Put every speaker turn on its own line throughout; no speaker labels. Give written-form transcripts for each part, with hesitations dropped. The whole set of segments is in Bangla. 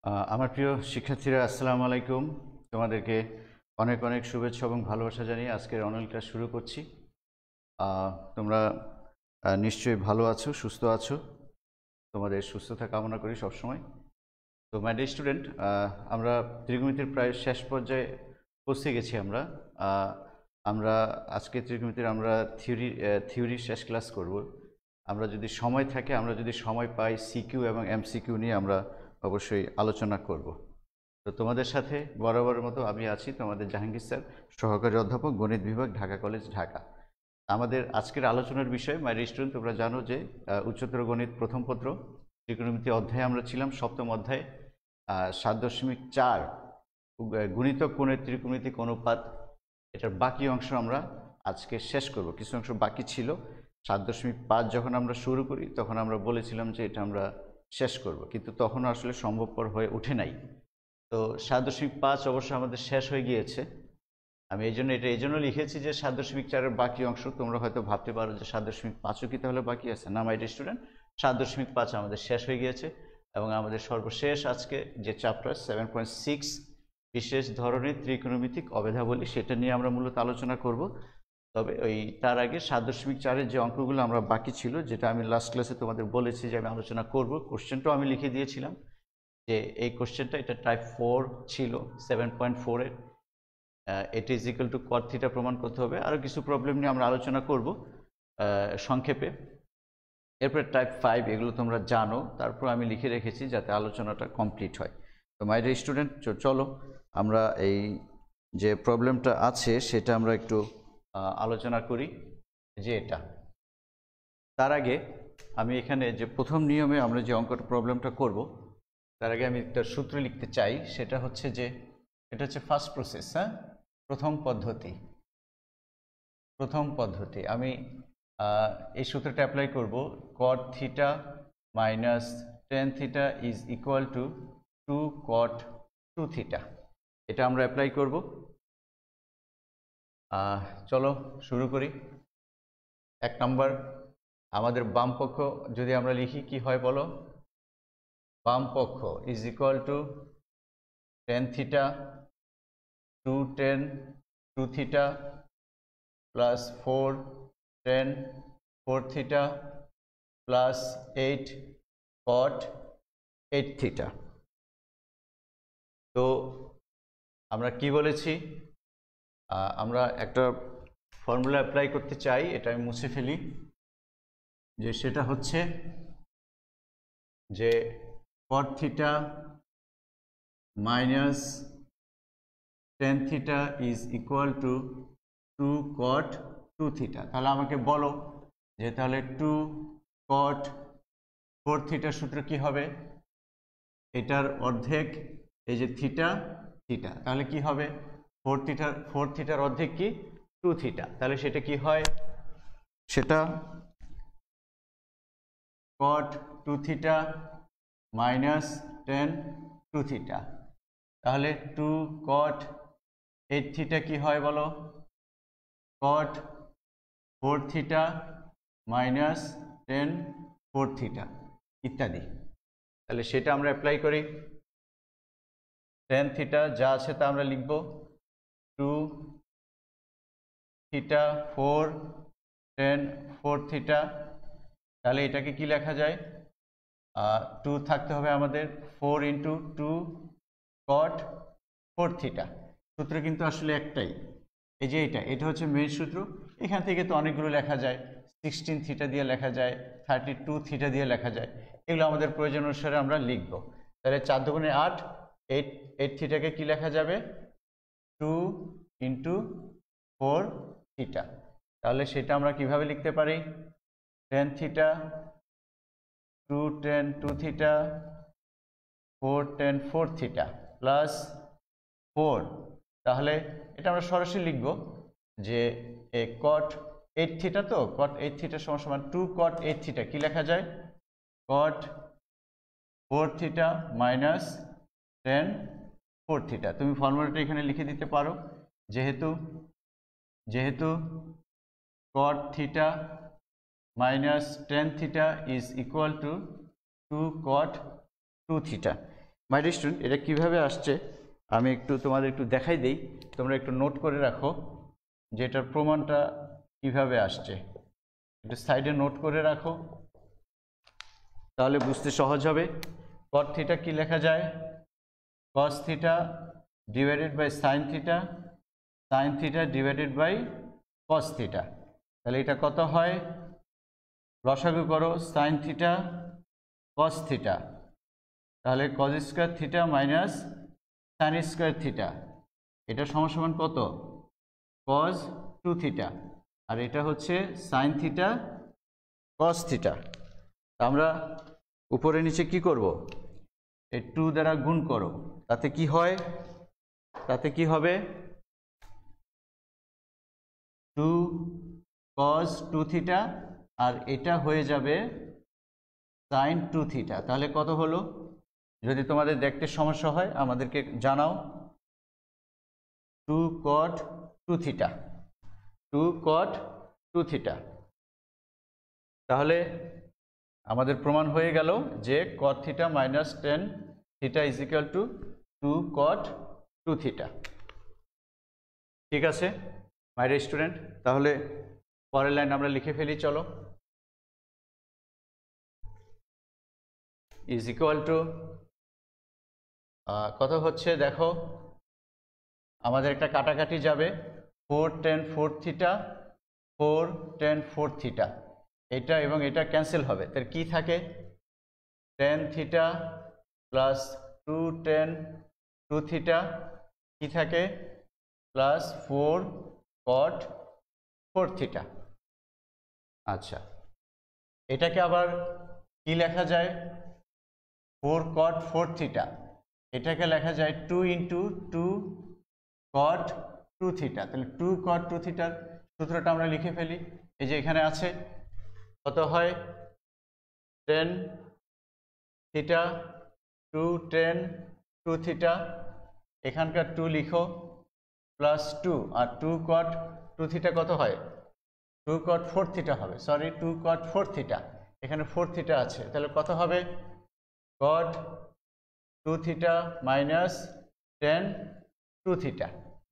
আমার প্রিয় শিক্ষার্থীরা, আসসালামু আলাইকুম। তোমাদেরকে অনেক অনেক শুভেচ্ছা এবং ভালোবাসা জানিয়ে আজকের অনলাইন ক্লাস শুরু করছি। তোমরা নিশ্চয়ই ভালো আছো, সুস্থ আছো। তোমাদের সুস্থতা কামনা করি সবসময়। তো মাই ডিয়ার স্টুডেন্ট, আমরা ত্রিকোণমিতির প্রায় শেষ পর্যায়ে পৌঁছে গেছি। আমরা আজকে ত্রিকোণমিতির আমরা থিওরি শেষ ক্লাস করব। আমরা যদি সময় থাকে, আমরা যদি সময় পাই, সিকিউ এবং এমসিকিউ নিয়ে আমরা অবশ্যই আলোচনা করব। তো তোমাদের সাথে বরাবরের মতো আমি আছি, তোমাদের জাহাঙ্গীর স্যার, সহকারী অধ্যাপক, গণিত বিভাগ, ঢাকা কলেজ, ঢাকা। আমাদের আজকের আলোচনার বিষয়, মাই ডিয়ার স্টুডেন্ট, তোমরা জানো যে উচ্চতর গণিত প্রথম পত্র ত্রিকোণমিতি অধ্যায়ে আমরা ছিলাম, সপ্তম অধ্যায়ে 7.4 গুণিতক কোণের ত্রিকোণমিতিক অনুপাত, এটার বাকি অংশ আমরা আজকে শেষ করব। কিছু অংশ বাকি ছিল। 7.5 যখন আমরা শুরু করি তখন আমরা বলেছিলাম যে এটা আমরা শেষ করব, কিন্তু তখনও আসলে সম্ভবপর হয়ে ওঠে নাই। তো 7.5 অবশ্য আমাদের শেষ হয়ে গিয়েছে। আমি এই জন্য লিখেছি যে 7.4-এর বাকি অংশ। তোমরা হয়তো ভাবতে পারো যে 7.5ও কি তাহলে বাকি আছে? না মাই ডিয়ার স্টুডেন্ট, 7.5 আমাদের শেষ হয়ে গিয়েছে এবং আমাদের সর্বশেষ আজকে যে চ্যাপ্টার 7.6 বিশেষ ধরনের ত্রিকোণমিতিক অভেদাবলী, সেটা নিয়ে আমরা মূলত আলোচনা করব। তবে তার আগে 7.4-এর যে অঙ্কগুলো আমরা বাকি ছিল, যেটা আমি লাস্ট ক্লাসে তোমাদের বলেছি যে আমি আলোচনা করব, কোশ্চেনটাও আমি লিখে দিয়েছিলাম যে এই কোশ্চেনটা এটা টাইপ 4 ছিল 7.4-এর। এটা is equal two caught theta প্রমাণ করতে হবে। আরও কিছু প্রবলেম নিয়ে আমরা আলোচনা করব সংক্ষেপে। এরপরে টাইপ 5, এগুলো তোমরা জানো, তারপর আমি লিখে রেখেছি যাতে আলোচনাটা কমপ্লিট হয়। তো মাই ডিয়ার স্টুডেন্ট, চলো আমরা এই যে প্রবলেমটা আছে সেটা আমরা একটু আলোচনা করি। যে এটা, তার আগে আমি এখানে যে প্রথম নিয়মে আমরা যে অঙ্কটা প্রবলেমটা করব, তার আগে আমি একটা সূত্র লিখতে চাই। সেটা হচ্ছে যে এটা হচ্ছে ফার্স্ট প্রসেস, প্রথম পদ্ধতি। আমি এই সূত্রটা অ্যাপ্লাই করব। Cot theta minus tan theta is equal to 2 cot 2 theta. এটা আমরা অ্যাপ্লাই করব। চলো শুরু করি। 1 নম্বর, আমাদের বাম পক্ষ যদি আমরা লিখি কি হয় বলো? বাম পক্ষ is equal to tan theta 2 theta plus 4 10 4 theta plus 8 cot 8 theta. তো আমরা কি বলেছি? আমরা একটা ফর্মুলা অ্যাপ্লাই করতে চাই, এটা আমি মুছে ফেলি। যে সেটা হচ্ছে যে cot theta minus tan theta is equal to 2 cot 2 theta. তাহলে আমাকে বলো যে তাহলে 2 কট 4 থিটার সূত্র কি হবে? এটার অর্ধেক এই যে থিটা, তাহলে কি হবে? 4 থিটার অর্ধেক কি? 2 থিটা। তাহলে সেটা কি হয়? সেটা কট 2 থিটা মাইনাস 10 2 থিটা। তাহলে 2 কট 8 থিটা কি হয় বলো? কট 4 থিটা মাইনাস 10 4 থিটা ইত্যাদি। তাহলে সেটা আমরা অ্যাপ্লাই করি। 10 থিটা যা আছে তা আমরা লিখব 2 থিটা 4 10 4 থিটা। তাহলে এটাকে কি লেখা যায়? 2 থাকতে হবে আমাদের, 4 ইন্টু 2 কট 4 থিটা। সূত্র কিন্তু আসলে একটাই, এই যে এটা হচ্ছে মেইন সূত্র। এখান থেকে তো অনেকগুলো লেখা যায়, 16 থিটা দিয়ে লেখা যায়, 32 থিটা দিয়ে লেখা যায়। এগুলো আমাদের প্রয়োজন অনুসারে আমরা লিখব। তাহলে 4 দুগুণে 8, 8 থিটাকে কি লেখা যাবে? 2 ইন্টু 4 থিটা। তাহলে সেটা আমরা কিভাবে লিখতে পারি? 10 থিটা 2 10 2 থিটা 4 10 4 থিটা প্লাস 4। তাহলে এটা আমরা সরাসরি লিখব যে কট 8 থিটা, তো কট 8 থিটা সমান 2 কট 8 থিটা কি লেখা যায়? Cot 4 theta minus 10 4 theta. তুমি ফর্মুলাটা এখানে লিখে দিতে পারো, যেহেতু cot theta minus 10 theta is equal to 2 cot 2 theta. My dear student, এটা কিভাবে আসছে আমি তোমাদের একটু দেখাই দেই, তোমরা একটু নোট করে রাখো যে এটার প্রমাণটা কিভাবে আসছে। একটু সাইডে নোট করে রাখো, তাহলে বুঝতে সহজ হবে। কট থিটা কি লেখা যায়? Cos theta divided by sine theta, sine theta divided by cos theta. তাহলে এটা কত হয়? লসাগু করো, সাইন থিটা কস থিটা, তাহলে cos square theta minus sine square theta, এটা সমান কত? Cause 2 theta. আর এটা হচ্ছে সাইন থিটা কস থিটা। আমরা উপরে নিচে কি করব? এই 2 দ্বারা গুণ করো, তাতে কি হয়? তাতে কি হবে? 2 cos 2 থিটা, আর এটা হয়ে যাবে sin 2 থিটা। তাহলে কত হলো? যদি তোমাদের দেখতে সমস্যা হয় আমাদেরকে জানাও। 2 cot 2 থিটা, 2 cot 2 থিটা। তাহলে আমাদের প্রমাণ হয়ে গেল যে cot theta minus tan theta is equal to 2 cot 2 theta. ঠিক আছে মাই ডিয়ার স্টুডেন্ট, তাহলে পরের লাইন আমরা লিখে ফেলি, চলো। ইজ ইকুয়াল টু কত হচ্ছে দেখো, আমাদের একটা কাটাকাটি যাবে, 4 tan 4 থিটা 4 tan 4 থিটা, এটা এবং এটা ক্যান্সেল হবে। তার কি থাকে? tan theta plus 2 tan 2 theta কি থাকে? Plus 4 cot 4 theta. আচ্ছা, এটাকে আবার কি লেখা যায়? 4 cot 4 থিটা, এটাকে লেখা যায় 2 ইন্টু 2 cot 2 থিটা। তাহলে 2 cot 2 থিটার সূত্রটা আমরা লিখে ফেলি, এই যে এখানে আছে। কত হয়? 10 থিটা 2 tan 2 থিটা, এখানকার 2 লিখো, প্লাস 2, আর 2 cot 2 থিটা কত হয়? 2 cot 4 থিটা হবে, সরি 2 cot 4 থিটা, এখানে 4 থিটা আছে। তাহলে কত হবে? cot 2 theta minus tan 2 theta.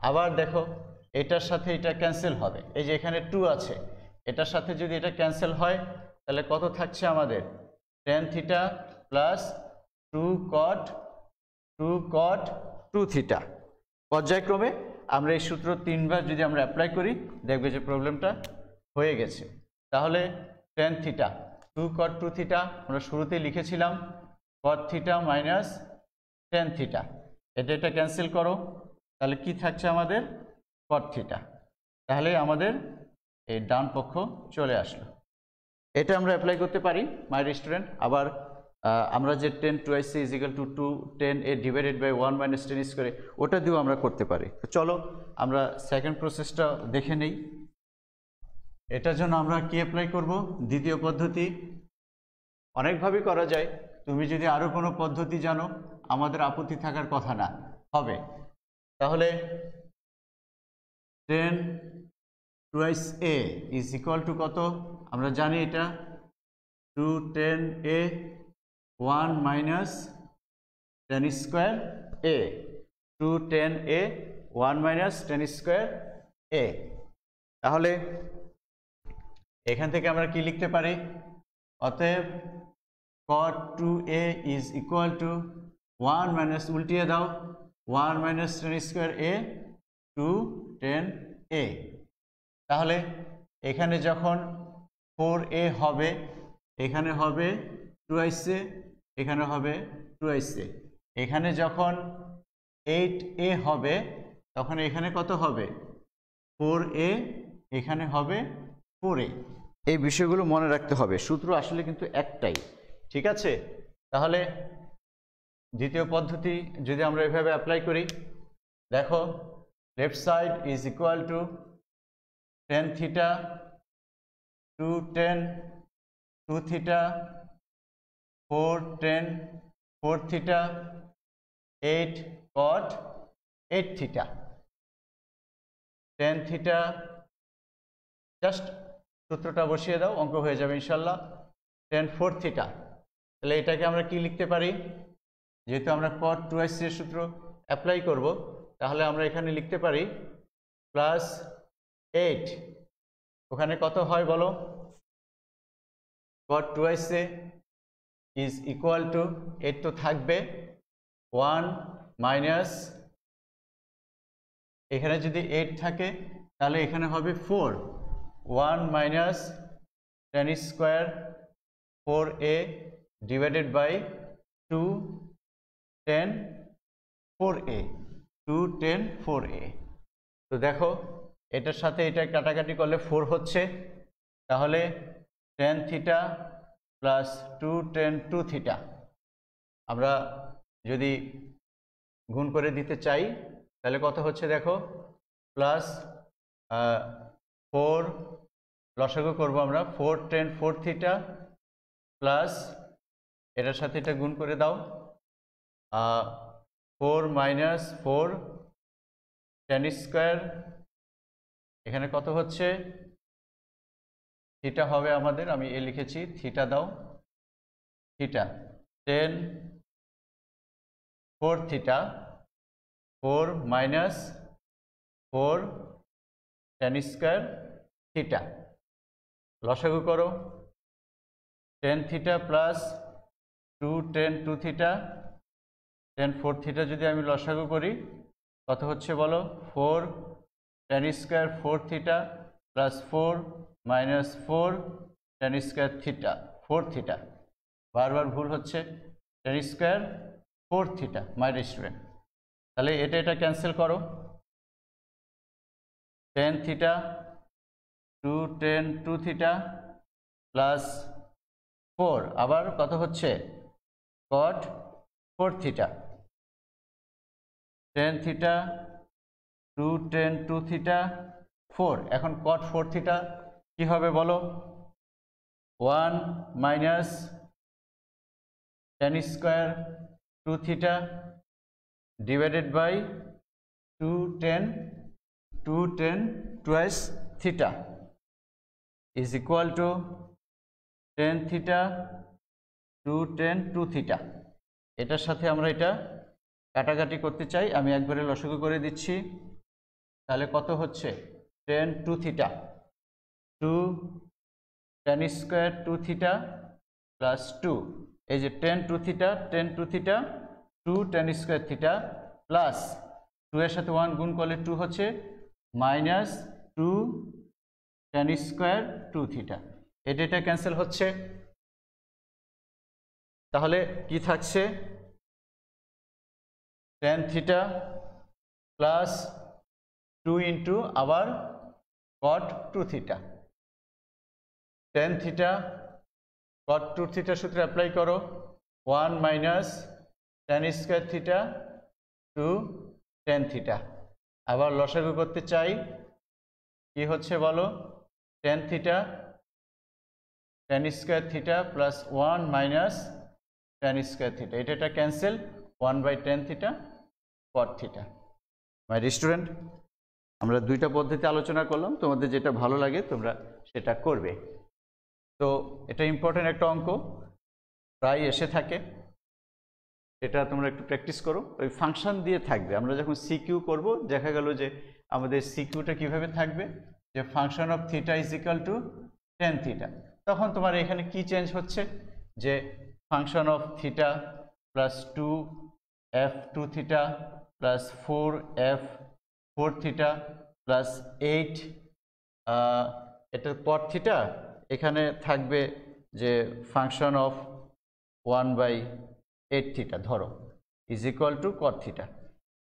আবার দেখো এটার সাথে এটা ক্যান্সেল হবে, এই যে এখানে 2 আছে, এটার সাথে যদি এটা ক্যান্সেল হয় তাহলে কত থাকছে আমাদের? tan theta plus 2 cot 2 theta. পর্যায়ক্রমে আমরা এই সূত্র 3 বার যদি আমরা অ্যাপ্লাই করি দেখবে যে প্রবলেমটা হয়ে গেছে। তাহলে tan থিটা 2 cot 2 থিটা আমরা শুরুতেই লিখেছিলাম, cot theta minus tan theta, এটা ক্যান্সেল করো, তাহলে কি থাকছে আমাদের? cot theta. তাহলে আমাদের এই ডান পক্ষ চলে আসলো। এটা আমরা অ্যাপ্লাই করতে পারি মাই ডিয়ার স্টুডেন্ট। আবার আমরা যে 10 twice a is equal to 2 10 a divided by 1 minus 10 স্কোয়ারে, ওটা দিয়েও আমরা করতে পারি। তো চলো আমরা সেকেন্ড প্রসেসটা দেখে নেই। এটার জন্য আমরা কি অ্যাপ্লাই করব? দ্বিতীয় পদ্ধতি। অনেকভাবেই করা যায়, তুমি যদি আরও কোনো পদ্ধতি জানো আমাদের আপত্তি থাকার কথা না, হবে। তাহলে 10 twice a is equal to কত? আমরা জানি এটা 2 10 a 1 minus 10 square a, 2 10 a 1 minus 10 square a। তাহলে এখান থেকে আমরা কি লিখতে পারি? অতএব cot 2a is equal to 1 minus, উল্টিয়ে দাও, 1 মাইনাস 10 স্কোয়ার a 2 10 a। তাহলে এখানে যখন 4a হবে, এখানে হবে 2 a, এখানে হবে 2 a। এখানে যখন 8a হবে তখন এখানে কত হবে? 4a, এখানে হবে 4a। এই বিষয়গুলো মনে রাখতে হবে, সূত্র আসলে কিন্তু একটাই, ঠিক আছে? তাহলে দ্বিতীয় পদ্ধতি যদি আমরা এভাবে অ্যাপ্লাই করি, দেখো left side is equal to tan theta 2 tan 2 theta 4 tan 4 theta 8 cot 8 theta. tan theta just সূত্রটা বসিয়ে দাও, অঙ্ক হয়ে যাবে ইনশাল্লাহ। tan 4 থিটা, তাহলে এটাকে আমরা কি লিখতে পারি? যেহেতু আমরা cot 2c এর সূত্র অ্যাপ্লাই করব, তাহলে আমরা এখানে লিখতে পারি প্লাস 8, ওখানে কত হয় বলো? cot 2c is equal two 8 তো থাকবে, 1 মাইনাস, এখানে যদি 8 থাকে তাহলে এখানে হবে 4, 1 minus tan square 4a divided by 2 tan 4a, 2 tan 4a। তো দেখো এটার সাথে এটা কাটাকাটি করলে 4 হচ্ছে, তাহলে tan theta plus 2 tan 2 theta আমরা যদি গুণ করে দিতে চাই তাহলে কত হচ্ছে দেখো, প্লাস 4 লসাগু করব আমরা, 4 tan 4 থিটা প্লাস এটার সাথে এটা গুণ করে দাও, 4 মাইনাস 4 tan স্কোয়ার, এখানে কত হচ্ছে, থিটা হবে আমাদের, আমি এ লিখেছি, থিটা দাও, theta tan 4 theta, 4 minus 4 tan square theta, লসাগু করো, tan theta plus 2 tan 2 theta, tan 4 theta যদি আমি লসাগু করি কত হচ্ছে বলো, 4 tan square 4 theta plus 4 minus 4 tan square theta 4 theta, বারবার ভুল হচ্ছে, tan square 4 theta my student. তাহলে এটা ক্যান্সেল করো, tan theta 2 tan 2 theta plus 4, আবার কত হচ্ছে, cot 4 theta, tan theta 2 tan 2 theta 4, এখন cot 4 থিটা কি হবে বলো, 1 minus tan square 2 theta divided by 2 tan twice theta is equal to tan theta 2 tan 2 theta. এটার সাথে আমরা এটা কাটাকাটি করতে চাই, আমি একবারে লসাগু করে দিচ্ছি, তাহলে কত হচ্ছে, tan 2 theta 2 tan square 2 theta plus 2, এই যে tan 2 theta 2 tan square theta plus 2 এর সাথে 1 গুণ করলে 2 হচ্ছে, মাইনাস 2 tan স্কোয়ার 2 থিটা, এটা ক্যান্সেল হচ্ছে, তাহলে কি থাকছে, tan থিটা প্লাস 2 ইন্টু আবার cot 2 theta, tan theta cot 2 theta সূত্রে অ্যাপ্লাই করো, 1 minus tan square theta 2 tan theta, আবার লসাগু করতে চাই, কি হচ্ছে বলো, tan theta tan square theta plus 1 minus tan square theta, এটা cancel, 1 by tan theta cot theta. My student, আমরা দুইটা পদ্ধতি আলোচনা করলাম, তোমাদের যেটা ভালো লাগে তোমরা সেটা করবে। তো এটা ইম্পর্টেন্ট একটা অঙ্ক, প্রায় এসে থাকে, এটা তোমরা একটু প্র্যাকটিস করো, ওই ফাংশন দিয়ে থাকবে, আমরা যখন সিকিউ করব দেখা গেল যে আমাদের সিকিউটা কিভাবে থাকবে, যে function of theta is equal to tan theta, তখন তোমার এখানে কি চেঞ্জ হচ্ছে, যে function of theta plus 2f2 theta plus 4f4 theta plus 8 এটা cot থিটা, এখানে থাকবে যে ফাংশন অফ 1/8 থিটা ধরো is equal two cot theta,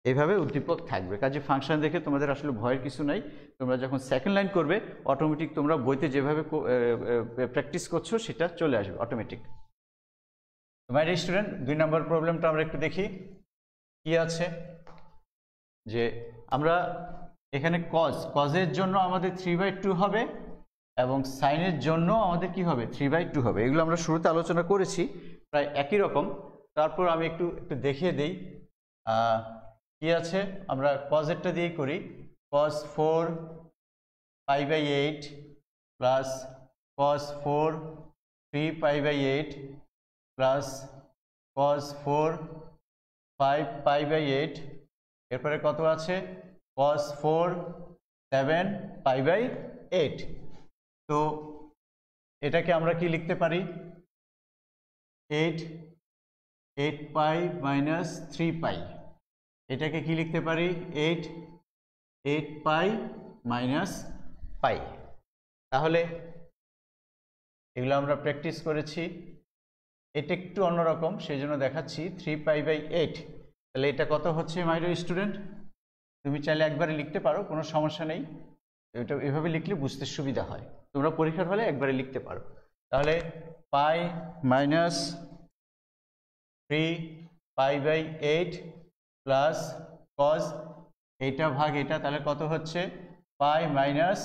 এইভাবে উদ্দীপক থাকবে। কাজে ফাংশন দেখে তোমাদের আসলে ভয়ের কিছু নাই, তোমরা যখন সেকেন্ড লাইন করবে অটোমেটিক তোমরা বইতে যেভাবে প্র্যাকটিস করছো সেটা চলে আসবে অটোমেটিক। মাই ডিয়ার স্টুডেন্ট, 2 নম্বর প্রবলেমটা আমরা একটু দেখি কি আছে, যে আমরা এখানে কজের জন্য আমাদের 3/2 হবে এবং সাইনের জন্য আমাদের কি হবে, 3/2 হবে, এগুলো আমরা শুরুতে আলোচনা করেছি প্রায় একই রকম, তারপর আমি একটু দেখিয়ে দিই কি আছে, আমরা কজেরটা দিয়েই করি, cos 4 π/8 plus cos 4 3 π/8 plus cos 4 5 pi by 8, এরপরে কত আছে cos 4 7 পাই বাই 8। তো এটাকে আমরা কি লিখতে পারি 8 পাই মাইনাস 3 পাই, এটাকে কি লিখতে পারি 8 পাই মাইনাস পাই। তাহলে এগুলো আমরা প্র্যাকটিস করেছি, এটা একটু অন্যরকম সেই জন্য দেখাচ্ছি 3 পাই বাই 8। তাহলে এটা কত হচ্ছে মাই ডিয়ার স্টুডেন্ট? তুমি চাইলে একবারে লিখতে পারো, কোনো সমস্যা নেই, এটা এভাবে লিখলে বুঝতে সুবিধা হয়, তোমরা পরীক্ষার হলে একবারে লিখতে পারো। তাহলে pi minus 3 pi by 8 plus cos এইটা ভাগ এটা, তাহলে কত হচ্ছে পাই মাইনাস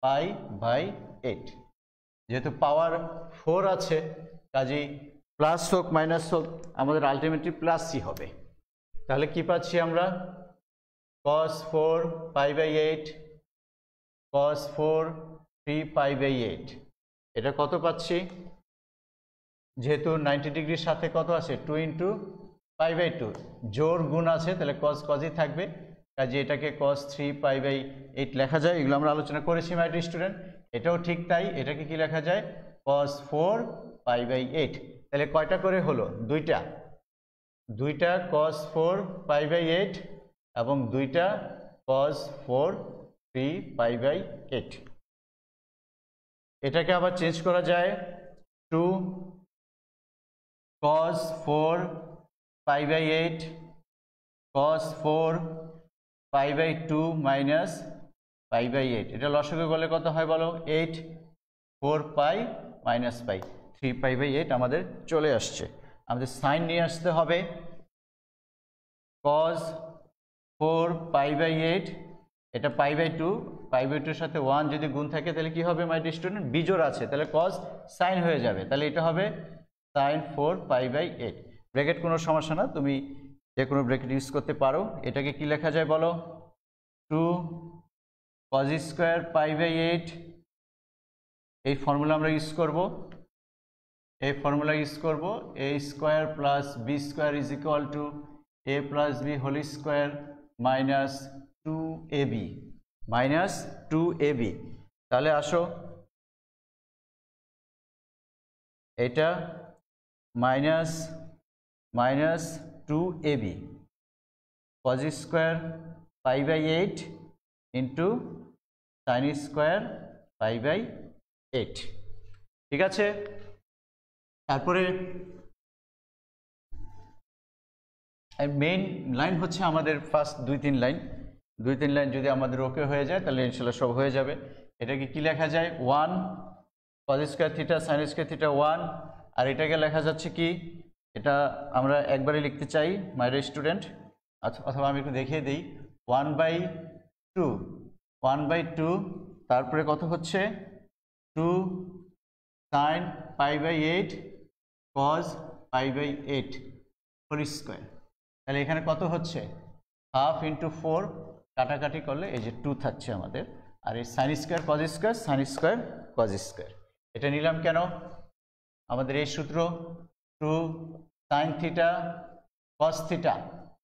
পাই বাই 8। যেহেতু পাওয়ার 4 আছে কাজেই প্লাস হোক মাইনাস হোক আমাদের আলটিমেটলি প্লাসই হবে। তাহলে কি পাচ্ছি আমরা cos 4 pi by 8 cos 4 3 pi by 8, এটা কত পাচ্ছি? যেহেতু 90 ডিগ্রির সাথে কত আছে 2 ইন্টু পাই বাই 2, জোর গুণ আছে তাহলে cos cosই থাকবে, কাজে এটাকে cos 3 পাই বাই 8 লেখা যায়। এগুলো আমরা আলোচনা করেছি মাই ডিয়ার স্টুডেন্ট, এটাও ঠিক তাই, এটাকে কি লেখা যায় cos 4 পাই বাই 8। তাহলে কয়টা করে হলো? দুইটা cos 4 পাই বাই 8 এবং দুইটা cos 4 3 পাই বাই 8। এটাকে আবার চেঞ্জ করা যায় 2 cos 4 pi by 8 cos 4 pi by 2 minus pi by 8। এটা লসাগু করলে কত হয় বলো? 8 4 পাই মাইনাস পাই 3 পাই বাই 8 আমাদের চলে আসছে। আমাদের সাইন নিয়ে আসতে হবে cos 4 পাই বাই 8, এটা পাই বাই 2, পাই বাই 2 এর সাথে 1 যদি গুণ থাকে তাহলে কি হবে মাই ডিয়ার স্টুডেন্ট? বিজোড় আছে তাহলে cos সাইন হয়ে যাবে, তাহলে এটা হবে সাইন 4 পাই বাই 8। ব্র্যাকেট কোনো সমস্যা না, তুমি যে কোনো ব্র্যাকেট ইউজ করতে পারো। এটাকে কি লেখা যায় বলো? 2 cos স্কোয়ার পাই বাই 8, এই ফর্মুলা আমরা ইউজ করব, এই ফর্মুলা ইউজ করব a square plus B square is equal to a plus B whole square minus 2ab। তাহলে আসো এটা minus 2ab cos square pi by 8 into sine square pi by 8। ঠিক আছে, তারপরে মেইন লাইন হচ্ছে আমাদের ফার্স্ট 2-3 লাইন যদি আমাদের ওকে হয়ে যায় তাহলে ইনশাআল্লাহ সব হয়ে যাবে। এটাকে কি লেখা যায় 1 cos square theta sin square theta 1, আর এটাকে লেখা যাচ্ছে কি, এটা আমরা একবারে লিখতে চাই মাই ডিয়ার স্টুডেন্ট, অথবা আমি একটু দেখিয়ে দিই 1/2 তারপরে কত হচ্ছে 2 sin pi by 8 cos pi by 8 whole square. তাহলে এখানে কত হচ্ছে হাফ ইন্টু 4, কাটাকাটি করলে এই যে 2 থাকছে আমাদের, আর এই sine square cos square sine square cos square. এটা নিলাম কেন? আমাদের এই সূত্র 2 sin theta cos theta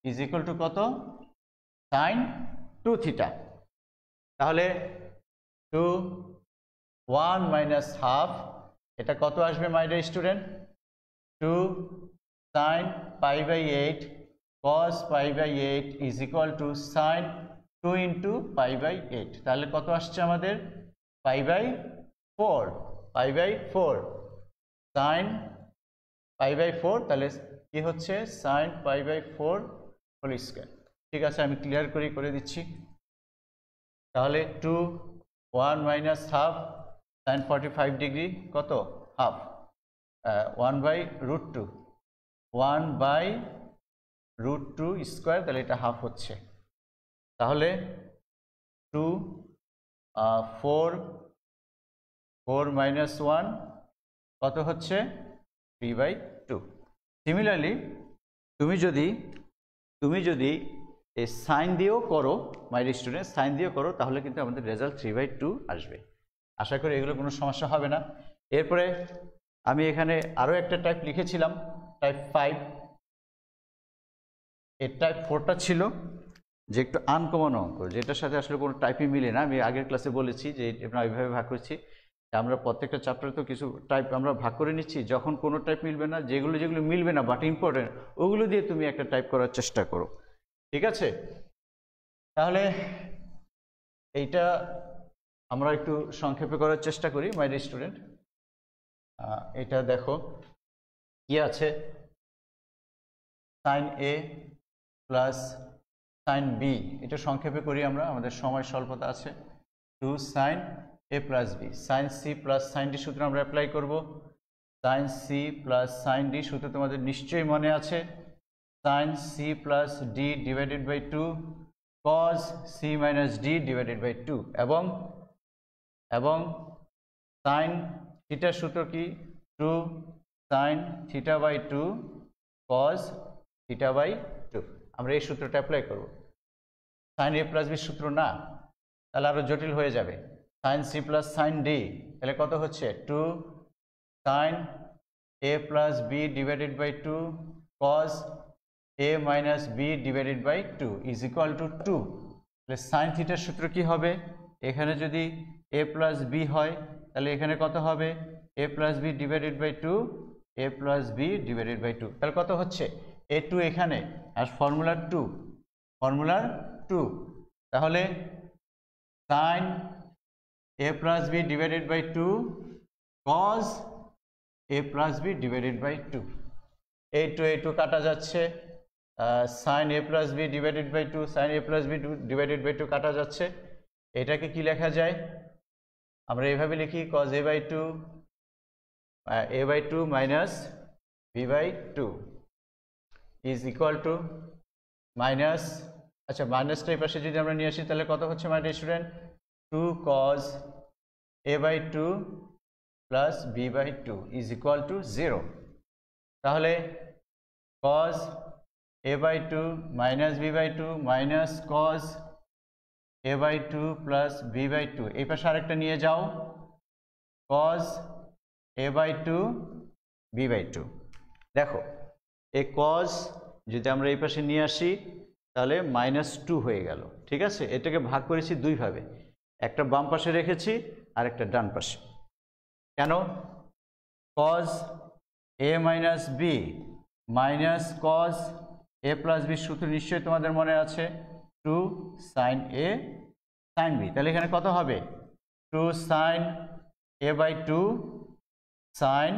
is equal to কত? sin 2 theta. তাহলে 2 1 মাইনাস হাফ, এটা কত আসবে my dear student? 2 sin pi by 8 cos pi by 8 is equal to sin 2 into pi by 8। তাহলে কত আসছে আমাদের? Pi by 4 sin pi by 4, তাহলে কি হচ্ছে sin pi by 4 whole square. ঠিক আছে, আমি ক্লিয়ার করে দিচ্ছি। তাহলে 2 1 মাইনাস হাফ sin 45 ডিগ্রি কত? হাফ 1/√2 1/√2 স্কয়ার, তাহলে এটা হাফ হচ্ছে। তাহলে 2 4 মাইনাস 1 কত হচ্ছে? 3/2। সিমিলারলি তুমি যদি এই সাইন দিয়েও করো মাই ডিয়ার স্টুডেন্ট, সাইন দিয়েও করো তাহলে কিন্তু আমাদের রেজাল্ট 3/2 আসবে। আশা করি এগুলো কোনো সমস্যা হবে না। এরপরে আমি এখানে আরও একটা টাইপ লিখেছিলাম, টাইপ 5, এর টাইপ 4টা ছিল যে একটু আনকমন অঙ্ক, যেটার সাথে আসলে কোনো টাইপই মিলে না। আমি আগের ক্লাসে বলেছি যে আমরা এইভাবে ভাগ করছি, আমরা প্রত্যেকটা চ্যাপ্টারে তো কিছু টাইপ আমরা ভাগ করে নিচ্ছি, যখন কোনো টাইপ মিলবে না, যেগুলো যেগুলো মিলবে না বাট ইম্পর্টেন্ট, ওগুলো দিয়ে তুমি একটা টাইপ করার চেষ্টা করো, ঠিক আছে? তাহলে এইটা আমরা একটু সংক্ষেপে করার চেষ্টা করি মাই ডিয়ার স্টুডেন্ট। এটা দেখো কি আছে, sine A plus sine B, এটা সংক্ষেপে করি আমরা, আমাদের সময় স্বল্পতা আছে। 2 sine A plus B, sine C plus sine D সূত্র আমরা অ্যাপ্লাই করব। Sine C plus sine D সূত্র তোমাদের নিশ্চয়ই মনে আছে, sine C plus D divided by 2 cos C minus D divided by 2, এবং সাইন থিটার সূত্র কি, 2 sine theta by 2 cos theta by 2। আমরা এই সূত্রটা অ্যাপ্লাই করব। সাইন এ প্লাস বি সূত্র না, তাহলে আরও জটিল হয়ে যাবে। Sine C plus sine D, তাহলে কত হচ্ছে, 2 sine A plus B divided by 2 cos A minus B divided by 2 is equal to 2। তাহলে সাইন থিটার সূত্র কি হবে, এখানে যদি এ প্লাস বি হয় তাহলে এখানে কত হবে, A plus B divided by 2, A plus B divided by 2, তাহলে কত হচ্ছে, এ 2 এখানে আর ফর্মুলার 2, তাহলে sine A plus B divided by 2 cos A plus B divided by 2, এই 2 কাটা যাচ্ছে, sine A plus B divided by 2 sine A plus B divided by 2 কাটা যাচ্ছে। এটাকে কি লেখা যায়, আমরা এইভাবে লিখি, cos A by 2 minus B by 2 is equal to minus, আচ্ছা মাইনাসটা এই পাশে যদি আমরা নিয়ে আসি তাহলে কত হচ্ছে my dear student, 2 cos A by 2 plus B by 2 is equal to 0। তাহলে cos A by 2 minus B by 2 minus cos A by 2 plus B by 2, এই পাশে আরেকটা নিয়ে যাও, cos A by 2 B by 2। দেখো এই কজ যদি আমরা এই পাশে নিয়ে আসি তাহলে -2 হয়ে গেল, ঠিক আছে? এটাকে ভাগ করেছি দুইভাবে, একটা বাম পাশে রেখেছি আর একটা ডান পাশে। কেন, cos A minus B minus cos A plus B সূত্র নিশ্চয়ই তোমাদের মনে আছে, 2 সাইন এ সাইন বি, তাহলে এখানে কত হবে, 2 sine A by 2 sine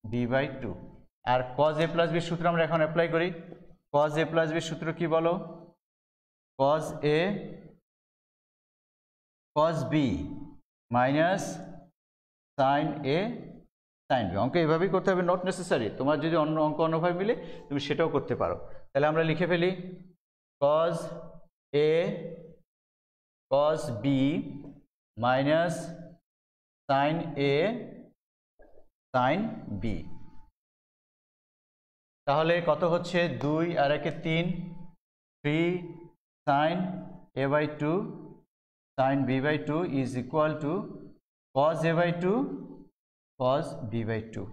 B by 2। আর কজ এ প্লাস বি সূত্র আমরা এখন অ্যাপ্লাই করি, কজ এ প্লাস বি সূত্র কি বলো, cos A cos B minus sine A sine B. অঙ্ক এইভাবেই করতে হবে, নট নেসেসারি, তোমার যদি অন্য অঙ্ক অন্যভাবে মিলে তুমি সেটাও করতে পারো। তাহলে আমরা লিখে ফেলি, cos A cos B minus sine A sine B. তাহলে কত হচ্ছে, 2 আর 1 3, 3 sine A by 2 sine B by 2 is equal to cos A by 2 cos B by 2।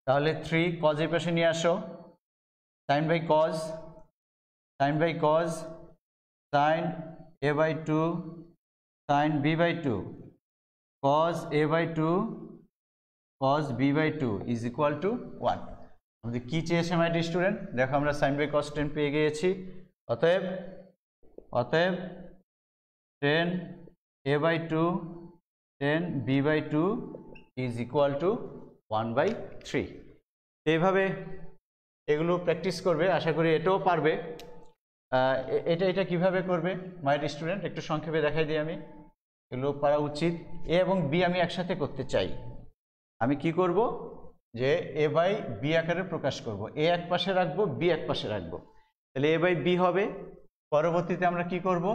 তাহলে 3 কজ এর পাশে নিয়ে আসো, sine by cos sine A by 2 sine B by 2 cos A by 2 cos B by 2 is equal to 1। আমাদের কি চেয়েছে মাই ডিয়ার স্টুডেন্ট, দেখো আমরা সাইন বাই কজ 10 পেয়ে গিয়েছি, অতএব 10 A by 2 10 B by 2 is equal to 1/3। এইভাবে এগুলো প্র্যাকটিস করবে, আশা করি এটাও পারবে। এটা কিভাবে করবে মাই ডিয়ার স্টুডেন্ট, একটু সংক্ষেপে দেখাই দিই আমি, এগুলো পারা উচিত। এ এবং বি আমি একসাথে করতে চাই, আমি কি করব, যে এ বাই বি আকারে প্রকাশ করব, এ এক পাশে রাখবো বি এক পাশে রাখবো, তাহলে এ বাই বি হবে। পরবর্তীতে আমরা কি করব,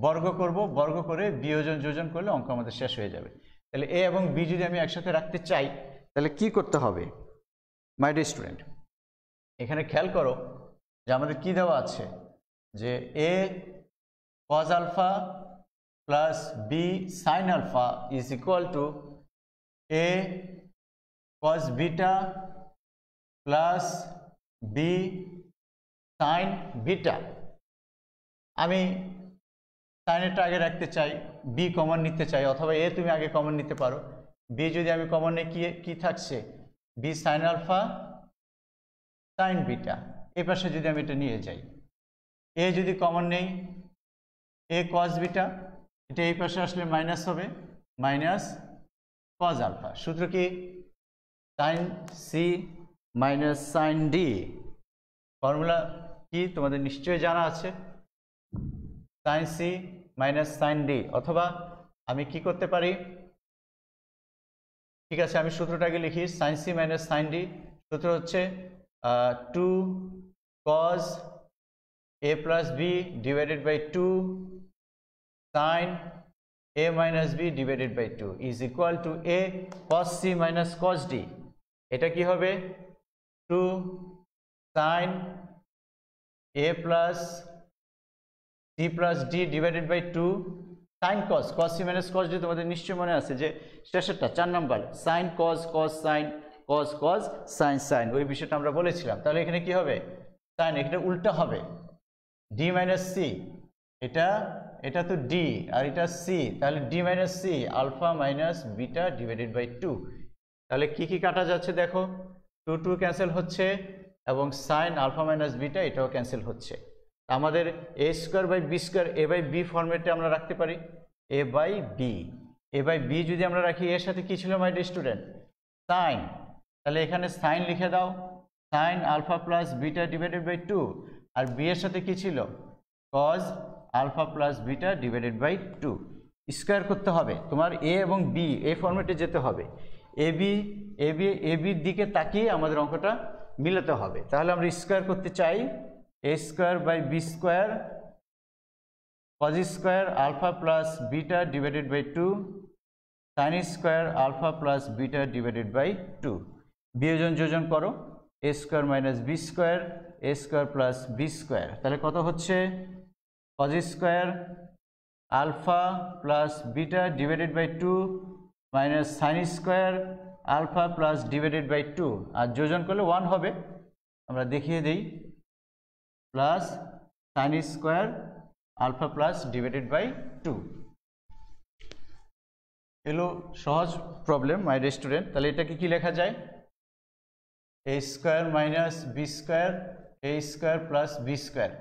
বর্গ করব, বর্গ করে বিয়োজন যোজন করলে অঙ্ক আমাদের শেষ হয়ে যাবে। তাহলে এ এবং বি যদি আমি একসাথে রাখতে চাই তাহলে কি করতে হবে মাই ডিয়ার স্টুডেন্ট, এখানে খেয়াল করো যে আমাদের কি দেওয়া আছে, যে A cos alpha plus B sine alpha is equal to A cos beta plus B sine beta. আমি সাইনেরটা আগে রাখতে চাই, বি কমন নিতে চাই, অথবা এ তুমি আগে কমন নিতে পারো। বি যদি আমি কমন নিই কি থাকছে, B sine alpha sine beta. এই পাশে যদি আমি এটা নিয়ে যাই, এ যদি কমন নেই এ কস বিটা, এটা এই পাশে আসলে মাইনাস হবে, মাইনাস কস আলফা। সূত্র কি, sine C minus sine D. Formula কি তোমাদের নিশ্চয়ই জানা আছে, sine C minus sine D. অথবা আমি কি করতে পারি, ঠিক আছে আমি সূত্রটাকে লিখি, sine C minus sine D সূত্র হচ্ছে 2 cos a plus b divided by 2 sin a minus b divided by 2 is equal to a cos c minus cos d। এটা কি হবে, 2 sin a plus c plus d divided by 2 sin cos, cos c minus cos d তোমাদের নিশ্চয় মনে আছে যে শেষেরটা 4 number, sin cos cos sin cos cos sin sin, ওই বিষয়টা আমরা বলেছিলাম। তাহলে এখানে কি হবে, sin, এখানে উল্টা হবে, d minus c, এটা তো d আর এটা c, তাহলে d minus c alpha minus beta divided by 2। তাহলে কি কি কাটা যাচ্ছে দেখো, 2 2 ক্যান্সেল হচ্ছে এবং sin আলফা মাইনাস বিটা এটাও ক্যান্সেল হচ্ছে। আমাদের a square by B square a by B ফরম্যাটে আমরা রাখতে পারি, a বাই বি যদি আমরা রাখি, এর সাথে কি ছিল মাই ডিয়ার স্টুডেন্ট, sin। তাহলে এখানে sin লিখে দাও, sin alpha plus beta divided by 2, আর বি এর সাথে কি ছিল, cos alpha plus beta divided by 2। Square করতে হবে তোমার এ এবং বি, এই ফরম্যাটে যেতে হবে, এ বির দিকে তাকিয়ে আমাদের অঙ্কটা মিলাতে হবে। তাহলে আমরা স্কয়ার করতে চাই, a square by B square cos square alpha plus beta divided by 2 sin square alpha plus beta divided by 2। বিয়োজন যোজন করো, a square minus B square a square plus B square. তাহলে কত হচ্ছে, cos square alpha plus beta divided by 2 minus sin square alpha plus divided by 2, আর যোজন করলে 1 হবে, আমরা দেখিয়ে দিই, plus sin square alpha plus divided by 2। এলো সহজ প্রবলেম মাই ডিয়ার স্টুডেন্ট। তাহলে এটাকে কি লেখা যায়, a square minus B square a square plus B square.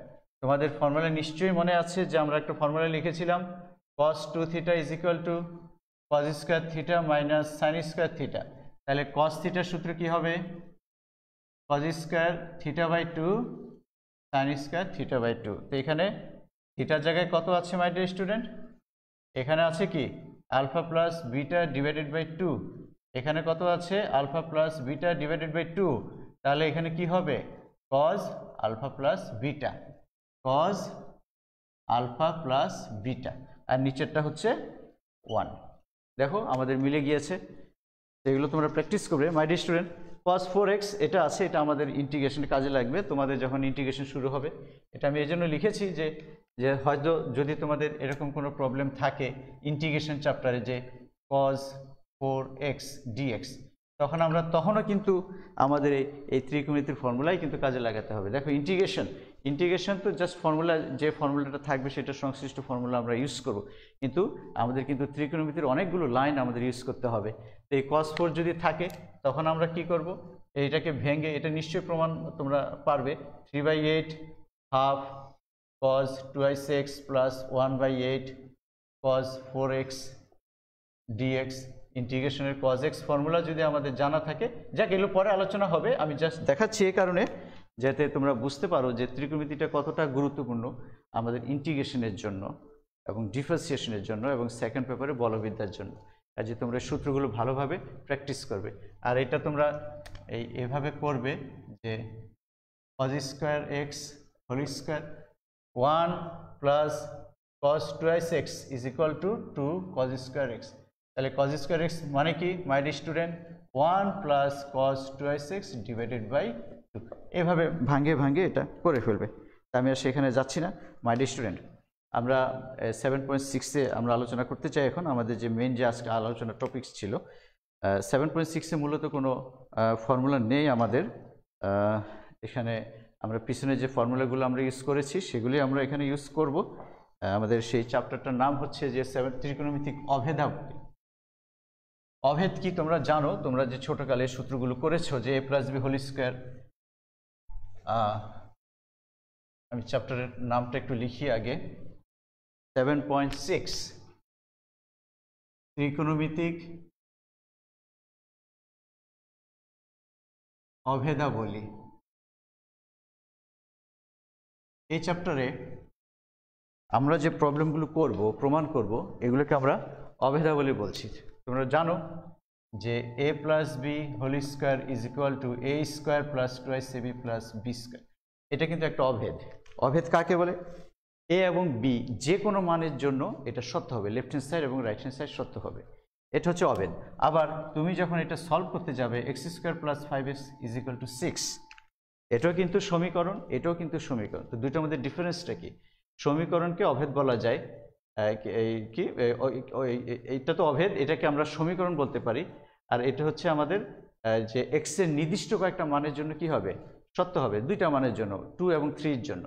তোমাদের ফর্মুলা নিশ্চয়ই মনে আছে যে আমরা একটা ফর্মুলা লিখেছিলাম, cos 2 theta is equal to cos square theta minus sin square theta. তাহলে cos থিটার সূত্র কি হবে, cos square theta by 2 sin square theta by 2। তো এখানে থিটার জায়গায় কত আছে মাই ডিয়ার স্টুডেন্ট, এখানে আছে কি alpha plus beta divided by 2, এখানে কত আছে alpha plus beta divided by 2। তাহলে এখানে কি হবে, cos alpha plus beta, cos alpha plus beta, আর নিচেরটা হচ্ছে 1। দেখো আমাদের মিলে গিয়েছে, এগুলো তোমরা প্র্যাকটিস করবে মাই ডিয়ার স্টুডেন্ট। cos 4x এটা আছে, এটা আমাদের ইন্টিগ্রেশনে কাজে লাগবে তোমাদের যখন ইন্টিগ্রেশন শুরু হবে। এটা আমি এই জন্য লিখেছি যে হয়তো যদি তোমাদের এরকম কোনো প্রবলেম থাকে ইন্টিগ্রেশন চ্যাপ্টারে, যে cos 4x dx, তখনও কিন্তু আমাদের এই ত্রিকোণমিতির ফর্মুলাই কিন্তু কাজে লাগাতে হবে। দেখো ইন্টিগ্রেশন তো জাস্ট ফর্মুলা, যে ফর্মুলাটা থাকবে সেটা সংশ্লিষ্ট ফর্মুলা আমরা ইউজ করব, কিন্তু আমাদের কিন্তু ত্রিকোণমিতির অনেকগুলো লাইন আমাদের ইউজ করতে হবে। তো এই cos 4 যদি থাকে তখন আমরা কি করব, এইটাকে ভেঙে, এটা নিশ্চয়ই প্রমাণ তোমরা পারবে, 3/8 half cos 2x plus 1/8 cos 4x dx। ইন্টিগ্রেশনের cos x ফর্মুলা যদি আমাদের জানা থাকে, যাক এগুলো পরে আলোচনা হবে, আমি জাস্ট দেখাচ্ছি এই কারণে যাতে তোমরা বুঝতে পারো যে ত্রিকোণমিতিটা কতটা গুরুত্বপূর্ণ আমাদের ইন্টিগ্রেশনের জন্য এবং ডিফারেন্সিয়েশনের জন্য এবং সেকেন্ড পেপারে বলবিদ্যার জন্য। আর যে তোমরা সূত্রগুলো ভালোভাবে প্র্যাকটিস করবে, আর এটা তোমরা এভাবে করবে যে cos square x whole square 1 plus cos 2x is equal to 2 cos square x। তাহলে cos স্কয়ার x মানে কি my dear student, 1 plus cos 2x divided by 2। এভাবে ভাঙে এটা করে ফেলবে। তা আমি আর সেখানে যাচ্ছি না মাই ডিয়ার স্টুডেন্ট। আমরা 7.6-এ আমরা আলোচনা করতে চাই এখন, আমাদের যে মেইন যে আজকে আলোচনা টপিকস ছিল। 7.6-এ মূলত কোনো ফর্মুলা নেই আমাদের, এখানে আমরা পিছনে যে ফর্মুলাগুলো আমরা ইউজ করেছি সেগুলি আমরা এখানে ইউজ করব। আমাদের সেই চ্যাপ্টারটার নাম হচ্ছে যে ত্রিকোণমিতিক অভেদাবলী। অভেদ কি তোমরা জানো, তোমরা যে ছোটকালে সূত্রগুলো করেছো যে a + b হোল স্কয়ার। আমি চ্যাপ্টারের নামটা একটু লিখি আগে। 7.6 ত্রিকোণমিতিক অভেদাবলী। এই চ্যাপ্টারে আমরা যে প্রবলেমগুলো করব, প্রমাণ করব, এগুলোকে আমরা অভেদাবলী বলছি। তোমরা জানো যে a + b whole square is equal to a square plus 2ab plus b square. এটা কিন্তু একটা অভেদ। অভেদ কাকে বলে? a এবং b যে কোনো মানের জন্য এটা সত্য হবে, লেফট হ্যান্ড সাইড এবং রাইট হ্যান্ড সাইড সত্য হবে। এটা হচ্ছে অভেদ। আবার তুমি যখন এটা সলভ করতে যাবে x square plus 5x is equal two 6, এটাও কিন্তু সমীকরণ, এটাও কিন্তু সমীকরণ। তো দুইটার মধ্যে ডিফারেন্সটা কি? সমীকরণকে অভেদ বলা যায়, কি এইটা তো অভেদ, এটাকে আমরা সমীকরণ বলতে পারি। আর এটা হচ্ছে আমাদের যে x এর নির্দিষ্ট কয়েকটা মানের জন্য কি হবে? সত্য হবে, দুইটা মানের জন্য, 2 এবং 3 এর জন্য।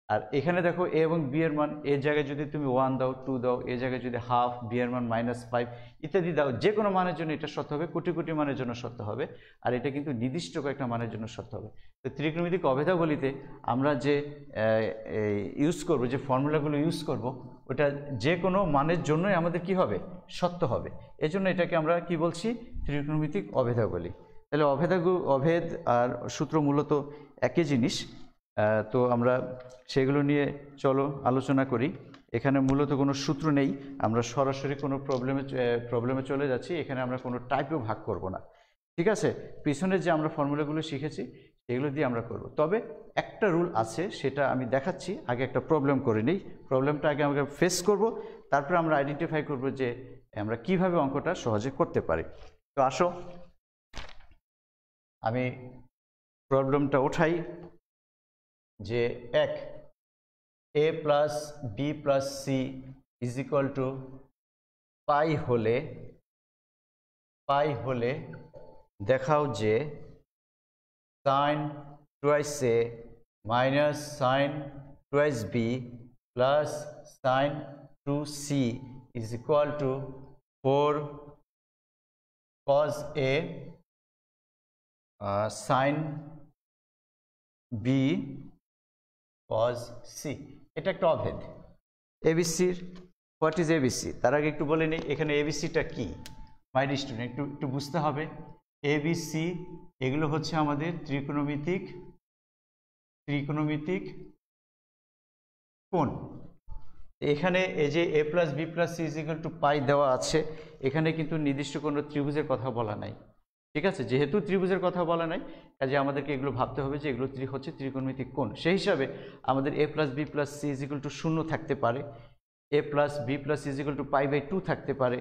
আর এখানে দেখো a এবং b এর মান, এর জায়গায় যদি তুমি 1 দাও, 2 দাও, এর জায়গায় যদি হাফ, b এর মান -5 ইত্যাদি দাও, যে কোনো মানের জন্য এটা সত্য হবে, কোটি কোটি মানের জন্য সত্য হবে। আর এটা কিন্তু নির্দিষ্ট কয়েকটা মানের জন্য সত্য হবে। তো ত্রিকোণমিতিক অভেদাবলীতে আমরা যে ইউজ করব, যে ফর্মুলাগুলো ইউজ করব, ওটা যে কোনো মানের জন্যই আমাদের কি হবে? সত্য হবে। এজন্য এটাকে আমরা কি বলছি? ত্রিকোণমিতিক অভেদাবলী। তাহলে অভেদ আর সূত্র মূলত একই জিনিস। তো আমরা সেগুলো নিয়ে চলো আলোচনা করি। এখানে মূলত কোনো সূত্র নেই, আমরা সরাসরি কোনো প্রবলেমে চলে যাচ্ছি। এখানে আমরা কোনো টাইপও ভাগ করব না, ঠিক আছে? পিছনে যে আমরা ফর্মুলাগুলো শিখেছি সেগুলো দিয়ে আমরা করব। তবে একটা রুল আছে, সেটা আমি দেখাচ্ছি। আগে একটা প্রবলেম করে নিই, প্রবলেমটা আগে আমাকে ফেস করব, তারপরে আমরা আইডেন্টিফাই করব যে আমরা কিভাবে অঙ্কটা সহজে করতে পারি। তো আসো আমি প্রবলেমটা ওঠাই। যে এক, a + b + c is equal to pi হলে দেখাও যে sin 2a minus sin 2b plus sin 2c is equal to 4 cos a sin b cos c। এটা একটা অভেদ। এবিসির হোয়াট ইজ এবিসি? তার আগে একটু বলে নিই এখানে এবিসিটা কি। মাই ডিয়ার স্টুডেন্ট, একটু বুঝতে হবে। এবিসি এগুলো হচ্ছে আমাদের ত্রিকোণমিতিক কোণ। এখানে এই যে a + b + c is equal to pi দেওয়া আছে, এখানে কিন্তু নির্দিষ্ট কোনো ত্রিভুজের কথা বলা নাই, ঠিক আছে? যেহেতু ত্রিভুজের কথা বলা নাই, কাজে আমাদেরকে এগুলো ভাবতে হবে যে এগুলো হচ্ছে ত্রিকোণমিতিক কোণ। সেই হিসাবে আমাদের a + b + c is equal to 0 থাকতে পারে, a + b + c is equal to π/2 থাকতে পারে।